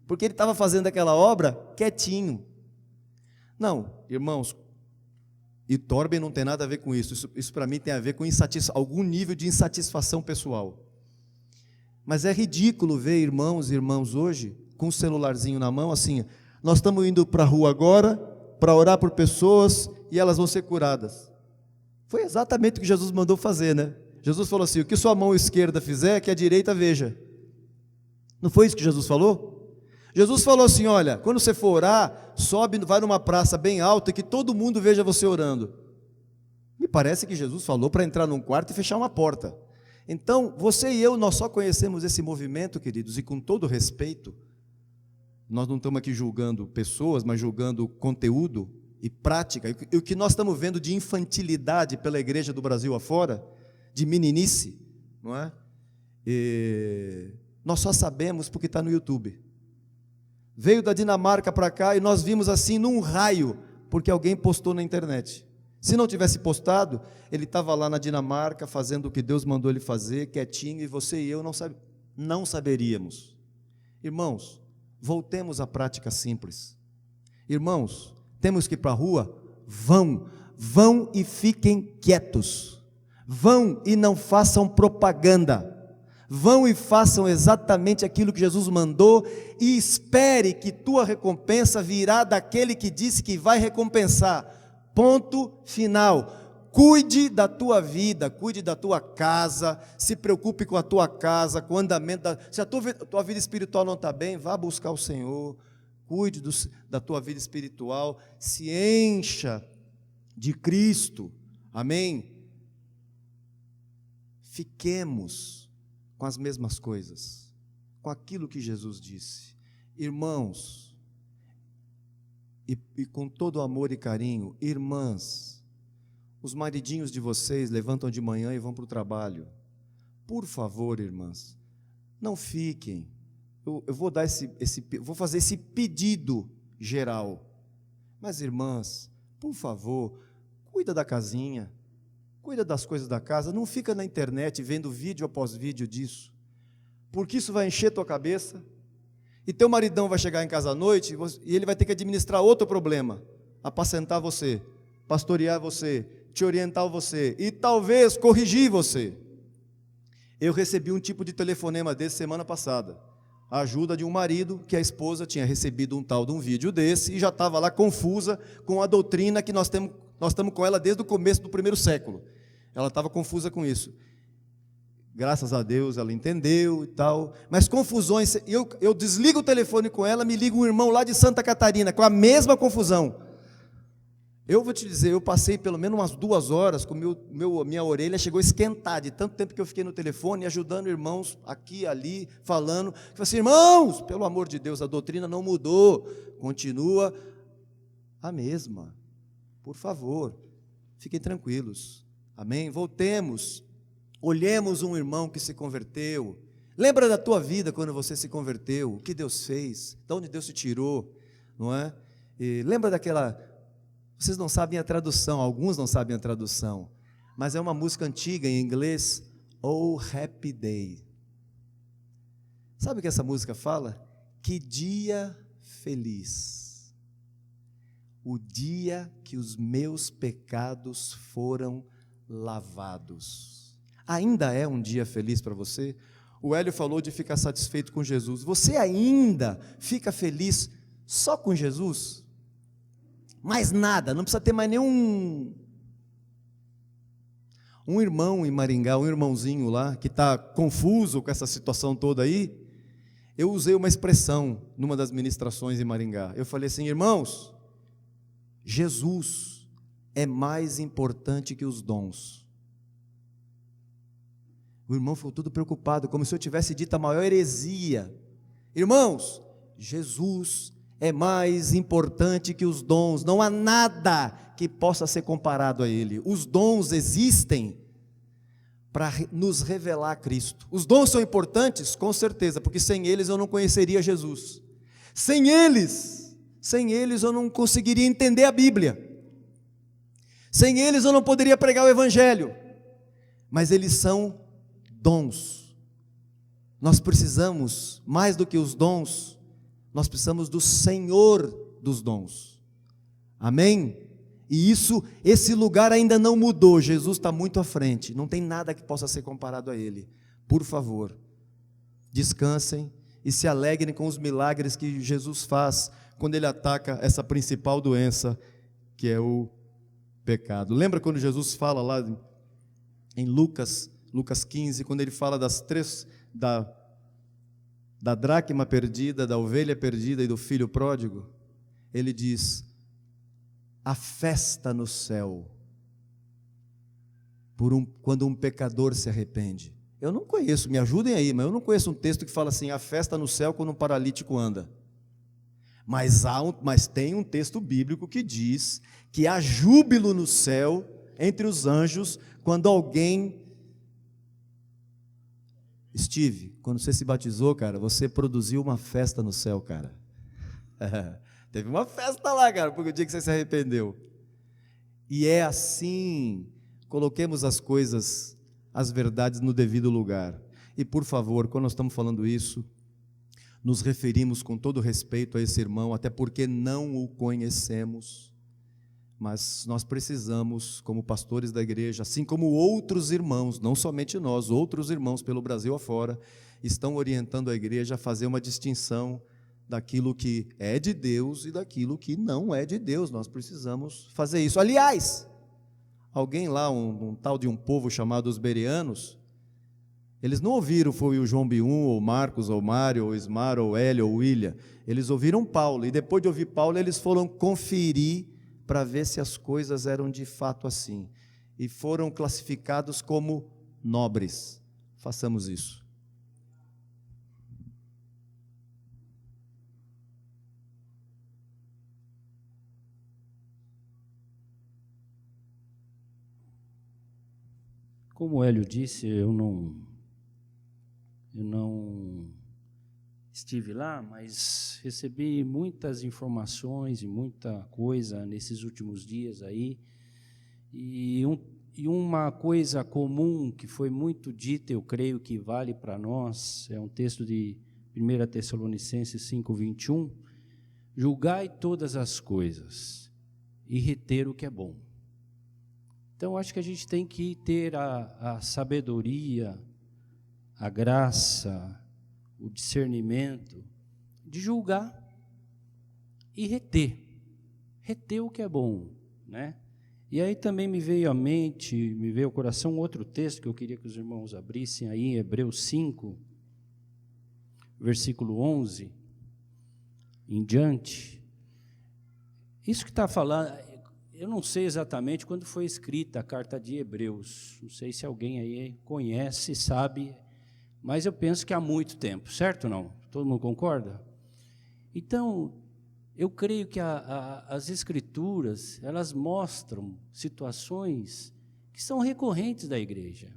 porque ele estava fazendo aquela obra quietinho. Não, irmãos, e Torben não tem nada a ver com isso. Isso para mim tem a ver com algum nível de insatisfação pessoal. Mas é ridículo ver irmãos e irmãs hoje com um celularzinho na mão, assim, nós estamos indo para a rua agora para orar por pessoas e elas vão ser curadas. Foi exatamente o que Jesus mandou fazer, né? Jesus falou assim, o que sua mão esquerda fizer, que a direita veja. Não foi isso que Jesus falou? Jesus falou assim, olha, quando você for orar, sobe, vai numa praça bem alta e que todo mundo veja você orando. Me parece que Jesus falou para entrar num quarto e fechar uma porta. Então, você e eu, nós só conhecemos esse movimento, queridos, e com todo respeito, nós não estamos aqui julgando pessoas, mas julgando conteúdo e prática, e o que nós estamos vendo de infantilidade pela igreja do Brasil afora, de meninice, não é? Nós só sabemos porque está no YouTube. Veio da Dinamarca para cá e nós vimos assim num raio, porque alguém postou na internet. Se não tivesse postado, ele estava lá na Dinamarca fazendo o que Deus mandou ele fazer, quietinho, e você e eu não saberíamos. Irmãos, voltemos à prática simples. Irmãos, temos que ir para a rua? Vão e fiquem quietos. Vão e não façam propaganda. Vão e façam exatamente aquilo que Jesus mandou e espere que tua recompensa virá daquele que disse que vai recompensar. Ponto final. Cuide da tua vida, cuide da tua casa, se preocupe com a tua casa, com o andamento se a tua vida espiritual não está bem, vá buscar o Senhor, cuide da tua vida espiritual, se encha de Cristo, amém? Fiquemos com as mesmas coisas, com aquilo que Jesus disse. Irmãos, e com todo amor e carinho, irmãs, os maridinhos de vocês levantam de manhã e vão para o trabalho. Por favor, irmãs, não fiquem. Eu vou dar vou fazer esse pedido geral. Mas, irmãs, por favor, cuida da casinha, cuida das coisas da casa, não fica na internet vendo vídeo após vídeo disso, porque isso vai encher tua cabeça, e teu maridão vai chegar em casa à noite, e ele vai ter que administrar outro problema, apacentar você, pastorear você, te orientar você, e talvez corrigir você. Eu recebi um tipo de telefonema desse semana passada, a ajuda de um marido, que a esposa tinha recebido um tal de um vídeo desse, e já estava lá confusa com a doutrina que nós estamos com ela desde o começo do primeiro século. Ela estava confusa com isso. Graças a Deus ela entendeu e tal, mas confusões, eu desligo o telefone com ela, me liga um irmão lá de Santa Catarina, com a mesma confusão. Eu vou te dizer, eu passei pelo menos umas 2 horas, com minha orelha chegou a esquentar, de tanto tempo que eu fiquei no telefone, ajudando irmãos aqui, ali, falando, eu falei assim, irmãos, pelo amor de Deus, a doutrina não mudou, continua a mesma, por favor, fiquem tranquilos, amém? Voltemos, olhemos um irmão que se converteu, lembra da tua vida quando você se converteu, o que Deus fez, de onde Deus te tirou, não é? E lembra daquela... Vocês não sabem a tradução, alguns não sabem a tradução, mas é uma música antiga em inglês, Oh Happy Day. Sabe o que essa música fala? Que dia feliz, o dia que os meus pecados foram lavados. Ainda é um dia feliz para você? O Hélio falou de ficar satisfeito com Jesus. Você ainda fica feliz só com Jesus? Mais nada, não precisa ter mais nenhum irmão em Maringá, um irmãozinho lá, que está confuso com essa situação toda aí. Eu usei uma expressão numa das ministrações em Maringá. Eu falei assim, irmãos, Jesus é mais importante que os dons. O irmão ficou todo preocupado, como se eu tivesse dito a maior heresia. Irmãos, Jesus é mais importante que os dons, não há nada que possa ser comparado a Ele. Os dons existem para nos revelar a Cristo. Os dons são importantes? Com certeza, porque sem eles eu não conheceria Jesus. Sem eles eu não conseguiria entender a Bíblia. Sem eles eu não poderia pregar o Evangelho. Mas eles são dons. Nós precisamos, mais do que os dons, nós precisamos do Senhor dos dons, amém? E esse lugar ainda não mudou, Jesus está muito à frente, não tem nada que possa ser comparado a Ele. Por favor, descansem e se alegrem com os milagres que Jesus faz, quando Ele ataca essa principal doença, que é o pecado. Lembra quando Jesus fala lá em Lucas 15, quando Ele fala da dracma perdida, da ovelha perdida e do filho pródigo? Ele diz, a festa no céu, quando um pecador se arrepende. Eu não conheço, me ajudem aí, mas eu não conheço um texto que fala assim, a festa no céu quando um paralítico anda. Mas tem um texto bíblico que diz que há júbilo no céu, entre os anjos, quando alguém... Steve, quando você se batizou, cara, você produziu uma festa no céu, cara. Teve uma festa lá, cara, porque o dia que você se arrependeu. E é assim, coloquemos as coisas, as verdades no devido lugar. E por favor, quando nós estamos falando isso, nos referimos com todo respeito a esse irmão, até porque não o conhecemos, mas nós precisamos, como pastores da igreja, assim como outros irmãos, não somente nós, outros irmãos pelo Brasil afora, estão orientando a igreja a fazer uma distinção daquilo que é de Deus e daquilo que não é de Deus. Nós precisamos fazer isso. Aliás, alguém lá, um tal de um povo chamado os bereanos, Eles não ouviram, foi o João Bium, ou Marcos, ou Mário, ou Ismar, ou Hélio, ou William. Eles ouviram Paulo, e depois de ouvir Paulo, eles foram conferir para ver se as coisas eram de fato assim. E foram classificados como nobres. Façamos isso. Como o Hélio disse, eu não estive lá, mas recebi muitas informações e muita coisa nesses últimos dias aí. E uma coisa comum que foi muito dita, eu creio que vale para nós, é um texto de 1 Tessalonicenses 5:21, julgai todas as coisas e reter o que é bom. Então, acho que a gente tem que ter a sabedoria, a graça, o discernimento de julgar e reter o que é bom, né? E aí também me veio à mente, me veio ao coração outro texto que eu queria que os irmãos abrissem aí, Hebreus 5, versículo 11, em diante. Isso que está falando, eu não sei exatamente quando foi escrita a carta de Hebreus, não sei se alguém aí conhece, sabe, mas eu penso que há muito tempo, certo ou não? Todo mundo concorda? Então, eu creio que as Escrituras, elas mostram situações que são recorrentes da igreja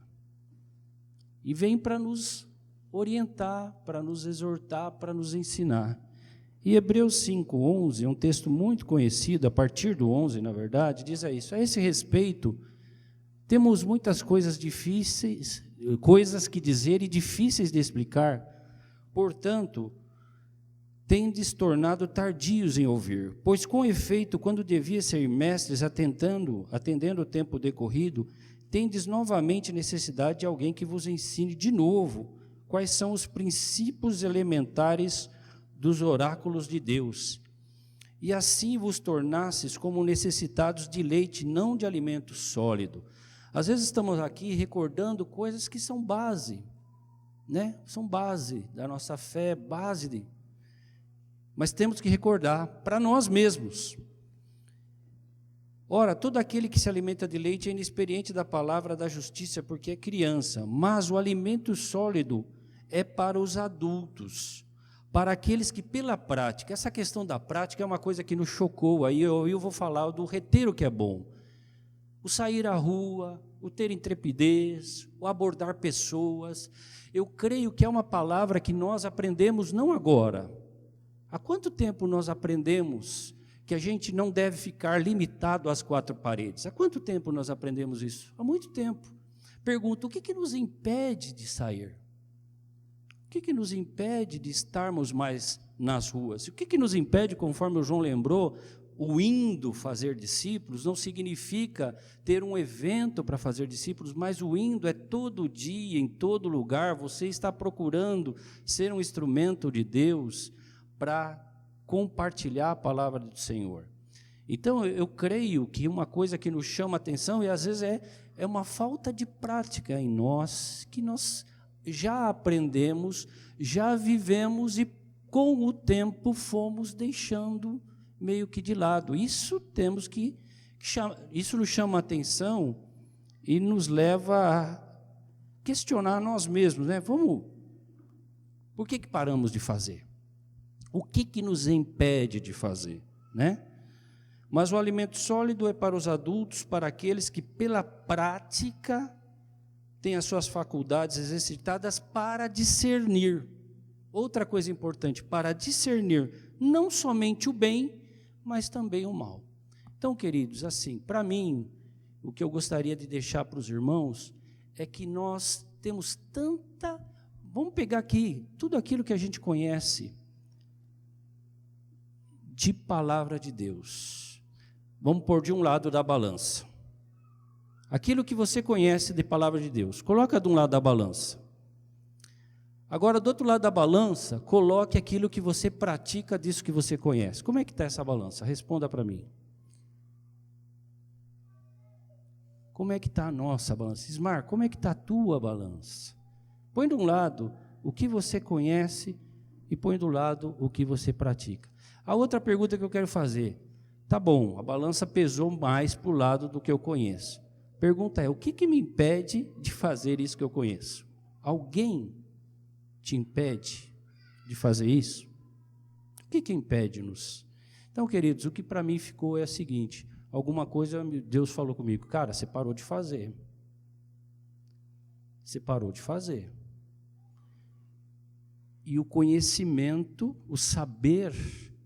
e vêm para nos orientar, para nos exortar, para nos ensinar. E Hebreus 5:11 é um texto muito conhecido, a partir do 11, na verdade, diz isso: a esse respeito, temos muitas coisas difíceis, coisas que dizer e difíceis de explicar, portanto, tendes tornado tardios em ouvir, pois com efeito, quando devia ser mestres atendendo o tempo decorrido, tendes novamente necessidade de alguém que vos ensine de novo quais são os princípios elementares dos oráculos de Deus, e assim vos tornasses como necessitados de leite, não de alimento sólido. Às vezes estamos aqui recordando coisas que são base, né? São base da nossa fé, mas temos que recordar para nós mesmos. Ora, todo aquele que se alimenta de leite é inexperiente da palavra da justiça, porque é criança, mas o alimento sólido é para os adultos, para aqueles que pela prática, essa questão da prática é uma coisa que nos chocou, aí eu vou falar do reter o que é bom, o sair à rua, o ter intrepidez, o abordar pessoas. Eu creio que é uma palavra que nós aprendemos não agora. Há quanto tempo nós aprendemos que a gente não deve ficar limitado às quatro paredes? Há quanto tempo nós aprendemos isso? Há muito tempo. Pergunto, o que nos impede de sair? O que nos impede de estarmos mais nas ruas? O que nos impede, conforme o João lembrou, o indo fazer discípulos não significa ter um evento para fazer discípulos, mas o indo é todo dia, em todo lugar, você está procurando ser um instrumento de Deus para compartilhar a palavra do Senhor. Então, eu creio que uma coisa que nos chama a atenção, e às vezes é uma falta de prática em nós, que nós já aprendemos, já vivemos e com o tempo fomos deixando meio que de lado. Isso temos que isso nos chama a atenção e nos leva a questionar nós mesmos, né? Por que paramos de fazer? O que nos impede de fazer, né? Mas o alimento sólido é para os adultos, para aqueles que pela prática têm as suas faculdades exercitadas para discernir. Outra coisa importante, para discernir não somente o bem, mas também o mal. Então, queridos, assim, para mim, o que eu gostaria de deixar para os irmãos é que nós temos vamos pegar aqui tudo aquilo que a gente conhece de palavra de Deus. Vamos pôr de um lado da balança. Aquilo que você conhece de palavra de Deus, coloca de um lado da balança. Agora, do outro lado da balança, coloque aquilo que você pratica disso que você conhece. Como é que está essa balança? Responda para mim. Como é que está a nossa balança? Ismar, como é que está a tua balança? Põe de um lado o que você conhece e põe do lado o que você pratica. A outra pergunta que eu quero fazer, tá bom, a balança pesou mais para o lado do que eu conheço. Pergunta é, o que me impede de fazer isso que eu conheço? Alguém te impede de fazer isso? O que impede-nos? Então, queridos, o que para mim ficou é o seguinte, alguma coisa Deus falou comigo, cara, você parou de fazer. Você parou de fazer. E o conhecimento, o saber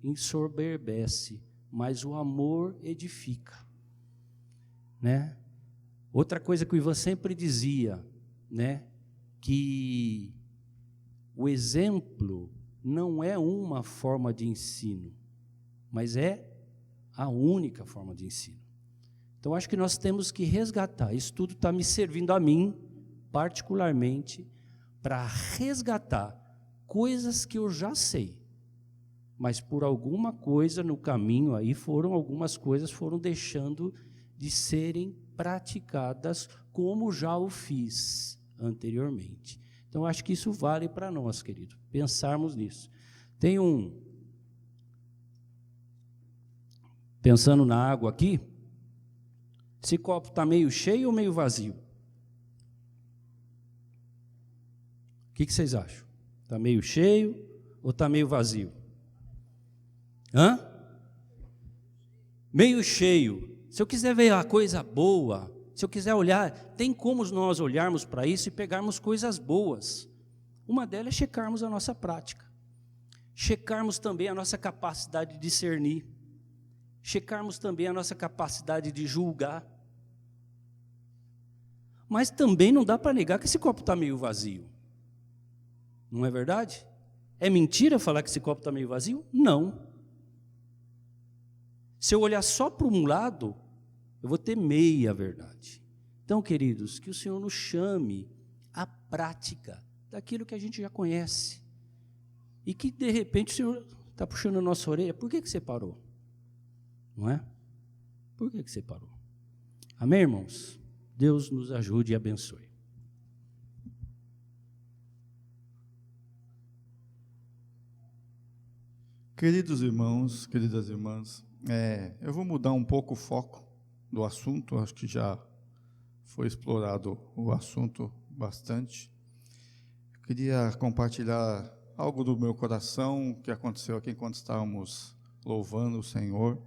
ensoberbece, mas o amor edifica, né? Outra coisa que o Ivan sempre dizia, né, que o exemplo não é uma forma de ensino, mas é a única forma de ensino. Então, acho que nós temos que resgatar, isso tudo está me servindo a mim, particularmente, para resgatar coisas que eu já sei, mas por alguma coisa no caminho aí algumas coisas foram deixando de serem praticadas como já o fiz anteriormente. Então, acho que isso vale para nós, querido, pensarmos nisso. Tem pensando na água aqui, esse copo está meio cheio ou meio vazio? O que vocês acham? Está meio cheio ou está meio vazio? Hã? Meio cheio. Se eu quiser ver a coisa boa, se eu quiser olhar, tem como nós olharmos para isso e pegarmos coisas boas. Uma delas é checarmos a nossa prática. Checarmos também a nossa capacidade de discernir. Checarmos também a nossa capacidade de julgar. Mas também não dá para negar que esse copo está meio vazio. Não é verdade? É mentira falar que esse copo está meio vazio? Não. Se eu olhar só para um lado, eu vou ter meia verdade. Então, queridos, que o Senhor nos chame à prática daquilo que a gente já conhece. E que, de repente, o Senhor está puxando a nossa orelha. Por que você parou? Não é? Por que você parou? Amém, irmãos? Deus nos ajude e abençoe. Queridos irmãos, queridas irmãs, eu vou mudar um pouco o foco do assunto, acho que já foi explorado o assunto bastante. Eu queria compartilhar algo do meu coração que aconteceu aqui enquanto estávamos louvando o Senhor.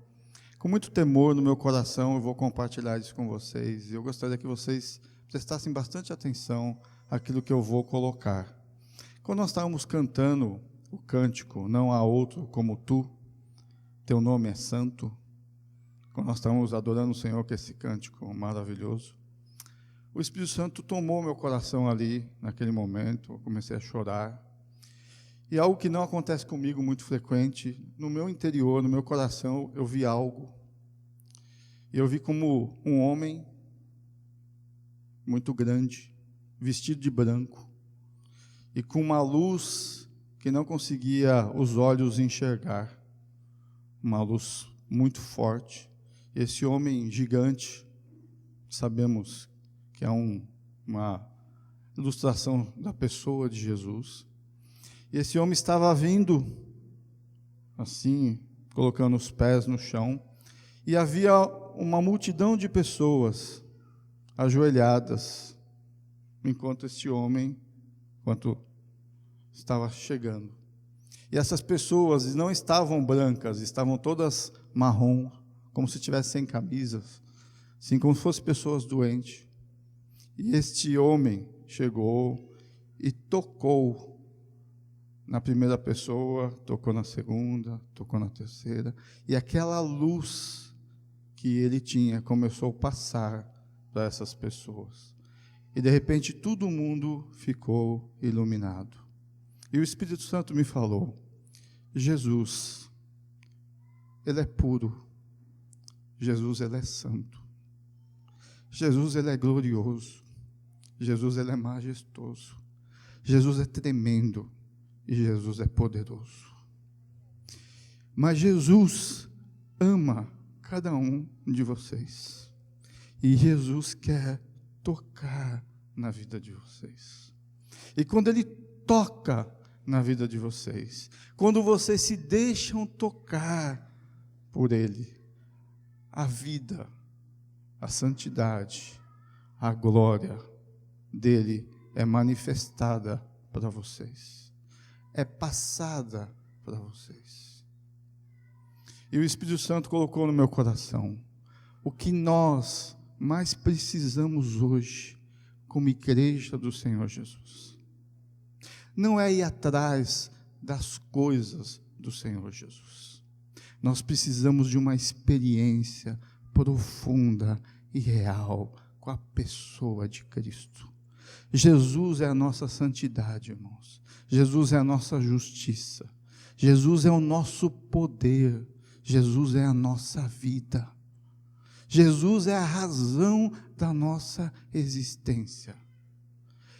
Com muito temor no meu coração, eu vou compartilhar isso com vocês. Eu gostaria que vocês prestassem bastante atenção àquilo que eu vou colocar. Quando nós estávamos cantando o cântico, não há outro como tu, teu nome é santo, quando nós estávamos adorando o Senhor com esse cântico maravilhoso, o Espírito Santo tomou meu coração ali, naquele momento, eu comecei a chorar, e algo que não acontece comigo muito frequente, no meu interior, no meu coração, eu vi algo, e eu vi como um homem muito grande, vestido de branco, e com uma luz que não conseguia os olhos enxergar, uma luz muito forte. Esse homem gigante, sabemos que é uma ilustração da pessoa de Jesus. E esse homem estava vindo, assim, colocando os pés no chão, e havia uma multidão de pessoas ajoelhadas, enquanto estava chegando. E essas pessoas não estavam brancas, estavam todas marrom, como se estivessem sem camisas, assim como se fossem pessoas doentes. E este homem chegou e tocou na primeira pessoa, tocou na segunda, tocou na terceira, e aquela luz que ele tinha começou a passar para essas pessoas. E de repente todo mundo ficou iluminado. E o Espírito Santo me falou, Jesus, Ele é puro, Jesus, Ele é santo, Jesus, Ele é glorioso, Jesus, Ele é majestoso, Jesus é tremendo e Jesus é poderoso. Mas Jesus ama cada um de vocês e Jesus quer tocar na vida de vocês. E quando Ele toca na vida de vocês, quando vocês se deixam tocar por Ele, a vida, a santidade, a glória dEle é manifestada para vocês, é passada para vocês. E o Espírito Santo colocou no meu coração, o que nós mais precisamos hoje, como igreja do Senhor Jesus, não é ir atrás das coisas do Senhor Jesus. Nós precisamos de uma experiência profunda e real com a pessoa de Cristo. Jesus é a nossa santidade, irmãos. Jesus é a nossa justiça. Jesus é o nosso poder. Jesus é a nossa vida. Jesus é a razão da nossa existência.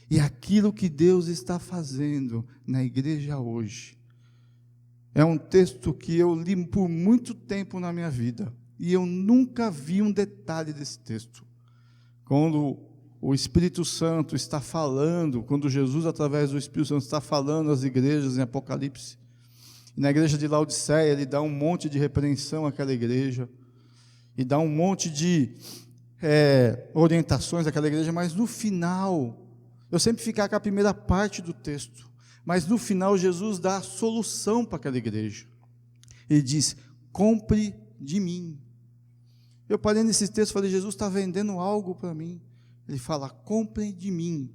E aquilo que Deus está fazendo na igreja hoje, é um texto que eu li por muito tempo na minha vida, e eu nunca vi um detalhe desse texto. Quando o Espírito Santo está falando, quando Jesus, através do Espírito Santo, está falando às igrejas em Apocalipse, e na igreja de Laodiceia, ele dá um monte de repreensão àquela igreja, e dá um monte de orientações àquela igreja, mas no final, eu sempre ficar com a primeira parte do texto, mas no final Jesus dá a solução para aquela igreja. Ele diz, compre de mim. Eu parei nesse texto e falei, Jesus está vendendo algo para mim. Ele fala, comprem de mim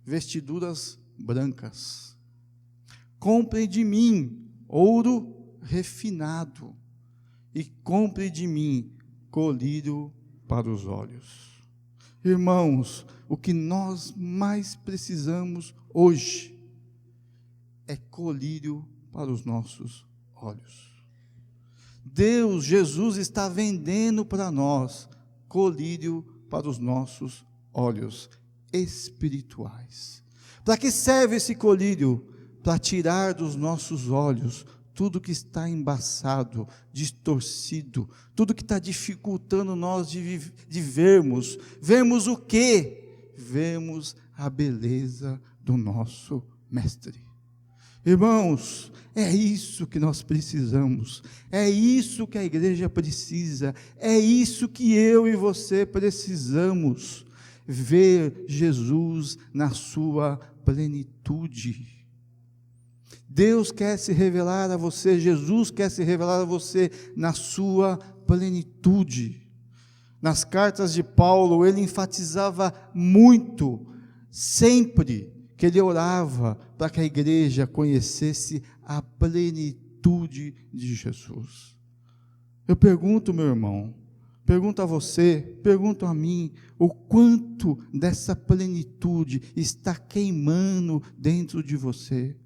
vestiduras brancas. Comprem de mim ouro refinado. E compre de mim colírio para os olhos. Irmãos, o que nós mais precisamos hoje é colírio para os nossos olhos. Deus, Jesus está vendendo para nós colírio para os nossos olhos espirituais. Para que serve esse colírio? Para tirar dos nossos olhos tudo que está embaçado, distorcido, tudo que está dificultando nós de vermos. Vemos o quê? Vemos a beleza do nosso Mestre. Irmãos, é isso que nós precisamos, é isso que a igreja precisa, é isso que eu e você precisamos, ver Jesus na sua plenitude. Deus quer se revelar a você, Jesus quer se revelar a você na sua plenitude. Nas cartas de Paulo, ele enfatizava muito, sempre, que ele orava para que a igreja conhecesse a plenitude de Jesus. Eu pergunto, meu irmão, pergunto a você, pergunto a mim, o quanto dessa plenitude está queimando dentro de você?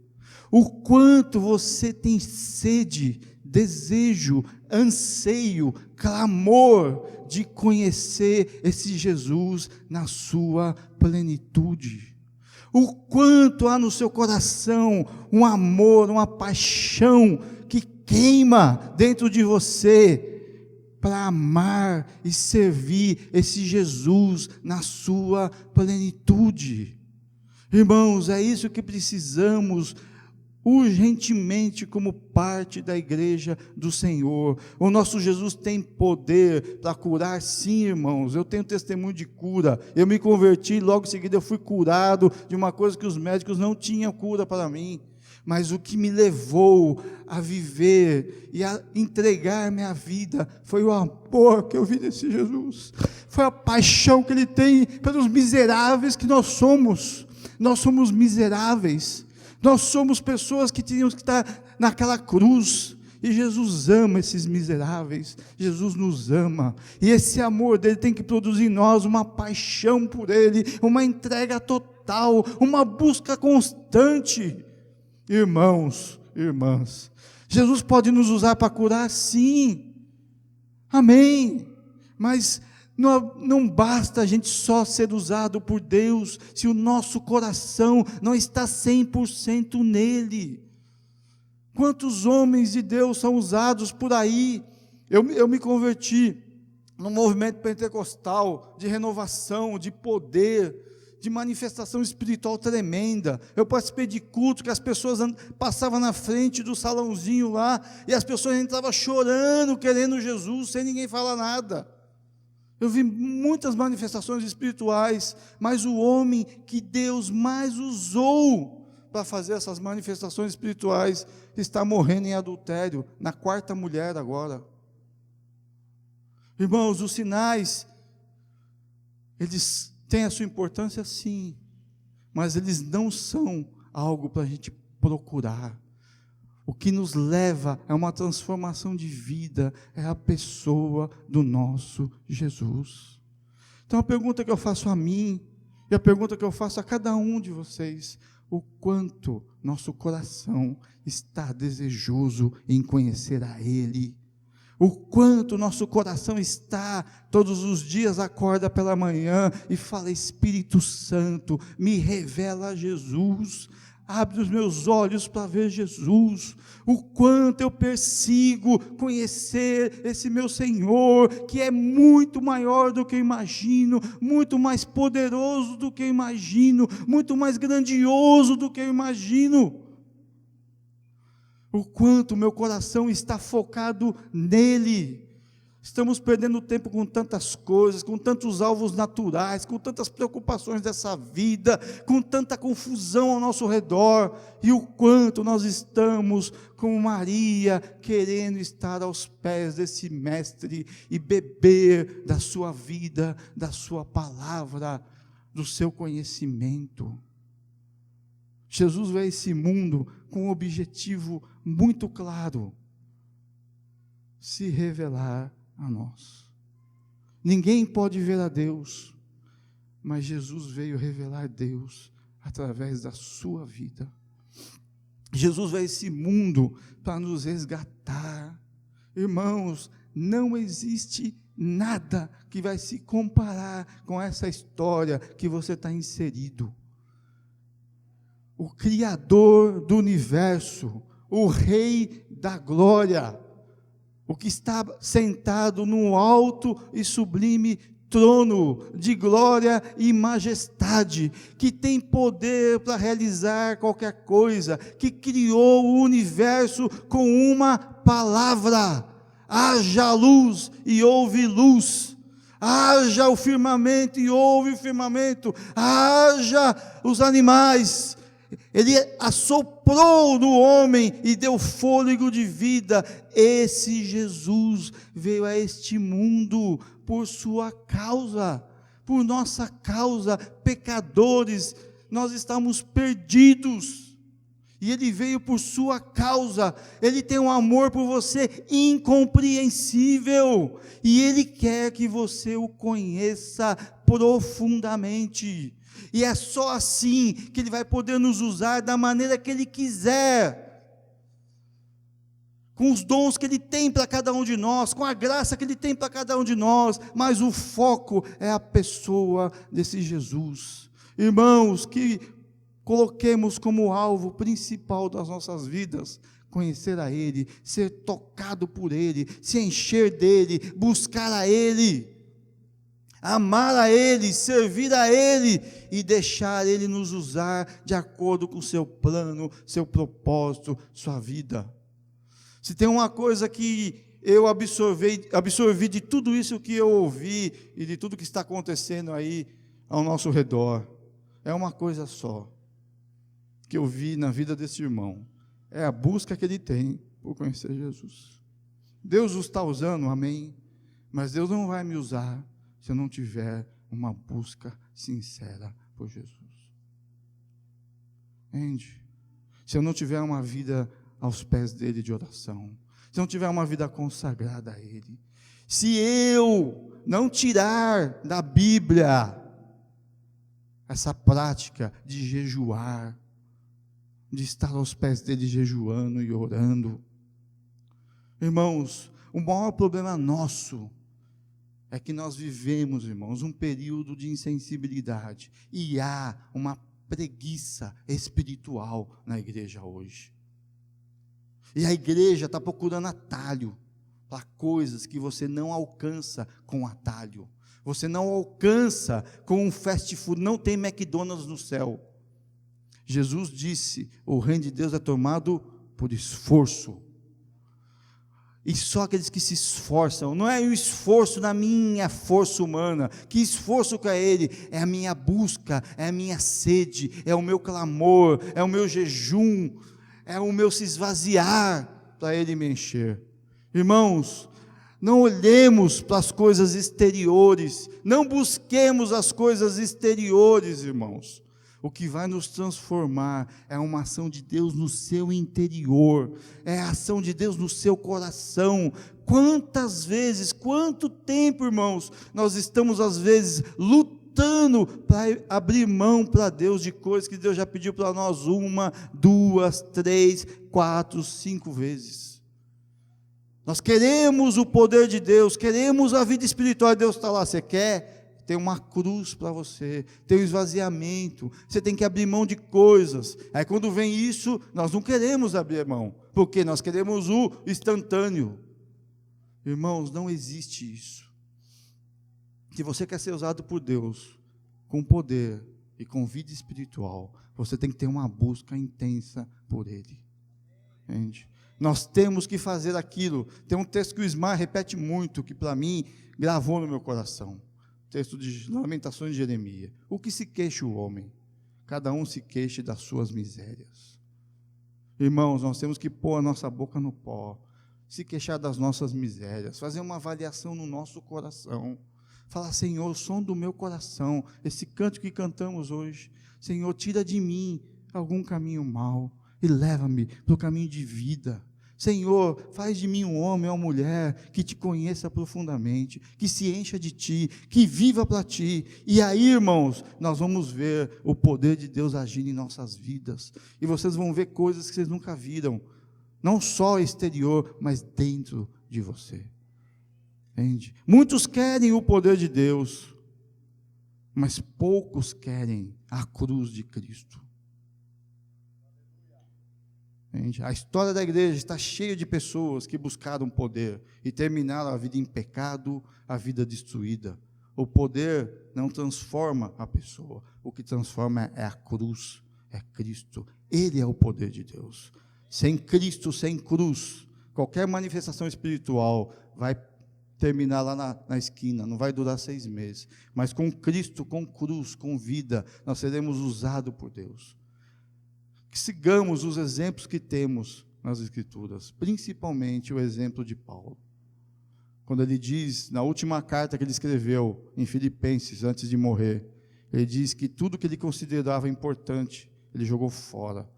O quanto você tem sede, desejo, anseio, clamor de conhecer esse Jesus na sua plenitude? O quanto há no seu coração um amor, uma paixão que queima dentro de você para amar e servir esse Jesus na sua plenitude. Irmãos, é isso que precisamos urgentemente como parte da igreja do Senhor. O nosso Jesus tem poder para curar, sim, irmãos. Eu tenho testemunho de cura. Eu me converti, logo em seguida eu fui curado de uma coisa que os médicos não tinham cura para mim. Mas o que me levou a viver e a entregar minha vida foi o amor que eu vi nesse Jesus. Foi a paixão que Ele tem pelos miseráveis que nós somos. Nós somos miseráveis. Nós somos pessoas que tínhamos que estar naquela cruz, e Jesus ama esses miseráveis, Jesus nos ama, e esse amor dele tem que produzir em nós uma paixão por Ele, uma entrega total, uma busca constante. Irmãos, irmãs, Jesus pode nos usar para curar, sim, amém, mas não basta a gente só ser usado por Deus, se o nosso coração não está 100% nele. Quantos homens de Deus são usados por aí? Eu me converti num movimento pentecostal, de renovação, de poder, de manifestação espiritual tremenda. Eu participei de culto que as pessoas passavam na frente do salãozinho lá, e as pessoas entravam chorando, querendo Jesus, sem ninguém falar nada. Eu vi muitas manifestações espirituais, mas o homem que Deus mais usou para fazer essas manifestações espirituais está morrendo em adultério, na 4ª mulher agora. Irmãos, os sinais, eles têm a sua importância sim, mas eles não são algo para a gente procurar. O que nos leva a uma transformação de vida é a pessoa do nosso Jesus. Então a pergunta que eu faço a mim, e a pergunta que eu faço a cada um de vocês: o quanto nosso coração está desejoso em conhecer a Ele? O quanto nosso coração está, todos os dias acorda pela manhã e fala: Espírito Santo, me revela Jesus, abre os meus olhos para ver Jesus. O quanto eu persigo conhecer esse meu Senhor, que é muito maior do que eu imagino, muito mais poderoso do que eu imagino, muito mais grandioso do que eu imagino. O quanto meu coração está focado nele. Estamos perdendo tempo com tantas coisas, com tantos alvos naturais, com tantas preocupações dessa vida, com tanta confusão ao nosso redor, e o quanto nós estamos como Maria, querendo estar aos pés desse mestre e beber da sua vida, da sua palavra, do seu conhecimento. Jesus veio a esse mundo com um objetivo muito claro: se revelar a nós. Ninguém pode ver a Deus, mas Jesus veio revelar Deus através da sua vida. Jesus veio a esse mundo para nos resgatar. Irmãos, não existe nada que vai se comparar com essa história que você está inserido. O Criador do universo, o Rei da glória, o que está sentado num alto e sublime trono de glória e majestade, que tem poder para realizar qualquer coisa, que criou o universo com uma palavra: haja luz e houve luz. Haja o firmamento e houve o firmamento. Haja os animais. Ele assoprou no homem e deu fôlego de vida. Esse Jesus veio a este mundo por sua causa, por nossa causa, pecadores. Nós estamos perdidos, e Ele veio por sua causa. Ele tem um amor por você incompreensível, e Ele quer que você o conheça profundamente. E é só assim que Ele vai poder nos usar da maneira que Ele quiser, com os dons que Ele tem para cada um de nós, com a graça que Ele tem para cada um de nós, mas o foco é a pessoa desse Jesus. Irmãos, que coloquemos como alvo principal das nossas vidas conhecer a Ele, ser tocado por Ele, se encher dEle, buscar a Ele, amar a Ele, servir a Ele e deixar Ele nos usar de acordo com o seu plano, seu propósito, sua vida. Se tem uma coisa que eu absorvi de tudo isso que eu ouvi e de tudo que está acontecendo aí ao nosso redor, é uma coisa só que eu vi na vida desse irmão: é a busca que ele tem por conhecer Jesus. Deus o está usando, amém, mas Deus não vai me usar se eu não tiver uma busca sincera por Jesus. Entende? Se eu não tiver uma vida aos pés dele de oração, se eu não tiver uma vida consagrada a Ele, se eu não tirar da Bíblia essa prática de jejuar, de estar aos pés dele jejuando e orando, irmãos, o maior problema nosso é que nós vivemos, irmãos, um período de insensibilidade, e há uma preguiça espiritual na igreja hoje. E a igreja está procurando atalho para coisas que você não alcança com atalho. Você não alcança com um fast food, não tem McDonald's no céu. Jesus disse, o reino de Deus é tomado por esforço. E só aqueles que se esforçam, não é o esforço na minha força humana, que esforço que é ele? É a minha busca, é a minha sede, é o meu clamor, é o meu jejum, é o meu se esvaziar para ele me encher. Irmãos, não olhemos para as coisas exteriores, não busquemos as coisas exteriores, irmãos. O que vai nos transformar é uma ação de Deus no seu interior, é a ação de Deus no seu coração. Quantas vezes, quanto tempo, irmãos, nós estamos às vezes lutando para abrir mão para Deus de coisas que Deus já pediu para nós 1, 2, 3, 4, 5 vezes. Nós queremos o poder de Deus, queremos a vida espiritual, Deus está lá, você quer? Tem uma cruz para você, tem um esvaziamento, você tem que abrir mão de coisas. Aí quando vem isso, nós não queremos abrir mão, porque nós queremos o instantâneo. Irmãos, não existe isso. Se você quer ser usado por Deus, com poder e com vida espiritual, você tem que ter uma busca intensa por Ele. Entende? Nós temos que fazer aquilo. Tem um texto que o Ismar repete muito, que para mim gravou no meu coração. Texto de Lamentações de Jeremias. O que se queixa o homem? Cada um se queixa das suas misérias. Irmãos, nós temos que pôr a nossa boca no pó, se queixar das nossas misérias, fazer uma avaliação no nosso coração, falar, Senhor, o som do meu coração, esse canto que cantamos hoje, Senhor, tira de mim algum caminho mau e leva-me para o caminho de vida. Senhor, faz de mim um homem ou uma mulher que te conheça profundamente, que se encha de ti, que viva para ti. E aí, irmãos, nós vamos ver o poder de Deus agindo em nossas vidas. E vocês vão ver coisas que vocês nunca viram, não só exterior, mas dentro de você. Entende? Muitos querem o poder de Deus, mas poucos querem a cruz de Cristo. A história da igreja está cheia de pessoas que buscaram poder e terminaram a vida em pecado, a vida destruída. O poder não transforma a pessoa, o que transforma é a cruz, é Cristo. Ele é o poder de Deus. Sem Cristo, sem cruz, qualquer manifestação espiritual vai terminar lá na esquina, não vai durar 6 meses. Mas com Cristo, com cruz, com vida, nós seremos usados por Deus. Que sigamos os exemplos que temos nas Escrituras, principalmente o exemplo de Paulo. Quando ele diz, na última carta que ele escreveu em Filipenses, antes de morrer, ele diz que tudo que ele considerava importante, ele jogou fora.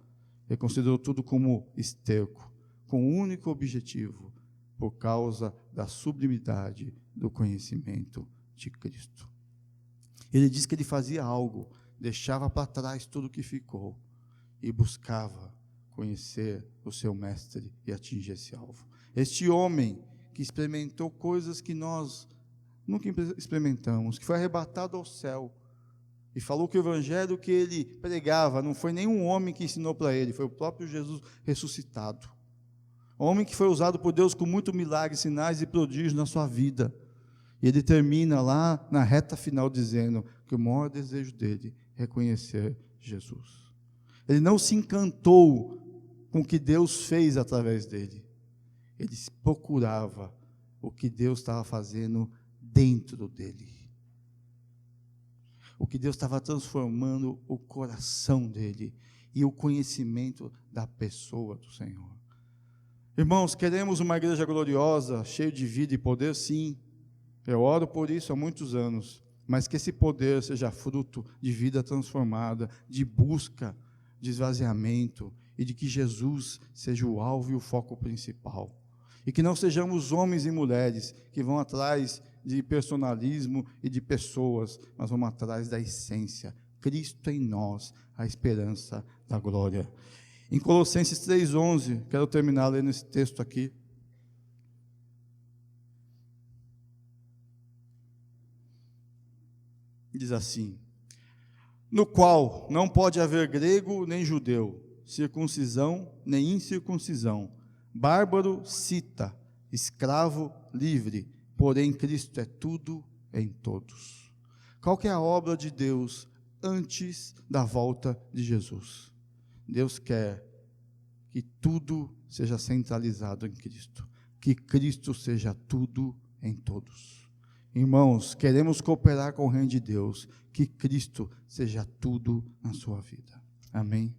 Ele considerou tudo como esterco, com um único objetivo, por causa da sublimidade do conhecimento de Cristo. Ele diz que ele fazia algo, deixava para trás tudo que ficou, e buscava conhecer o seu mestre e atingir esse alvo. Este homem que experimentou coisas que nós nunca experimentamos, que foi arrebatado ao céu, e falou que o evangelho que ele pregava não foi nenhum homem que ensinou para ele, foi o próprio Jesus ressuscitado. Homem que foi usado por Deus com muito milagres, sinais e prodígios na sua vida. E ele termina lá na reta final dizendo que o maior desejo dele é conhecer Jesus. Ele não se encantou com o que Deus fez através dele. Ele procurava o que Deus estava fazendo dentro dele. O que Deus estava transformando o coração dele e o conhecimento da pessoa do Senhor. Irmãos, queremos uma igreja gloriosa, cheia de vida e poder? Sim. Eu oro por isso há muitos anos. Mas que esse poder seja fruto de vida transformada, de busca, de esvaziamento, e de que Jesus seja o alvo e o foco principal. E que não sejamos homens e mulheres que vão atrás de personalismo e de pessoas, mas vamos atrás da essência. Cristo em nós, a esperança da glória. Em Colossenses 3,11, quero terminar lendo esse texto aqui. Diz assim: no qual não pode haver grego nem judeu, circuncisão nem incircuncisão, bárbaro, cita, escravo, livre, porém Cristo é tudo em todos. Qual que é a obra de Deus antes da volta de Jesus? Deus quer que tudo seja centralizado em Cristo, que Cristo seja tudo em todos. Irmãos, queremos cooperar com o reino de Deus, que Cristo seja tudo na sua vida. Amém?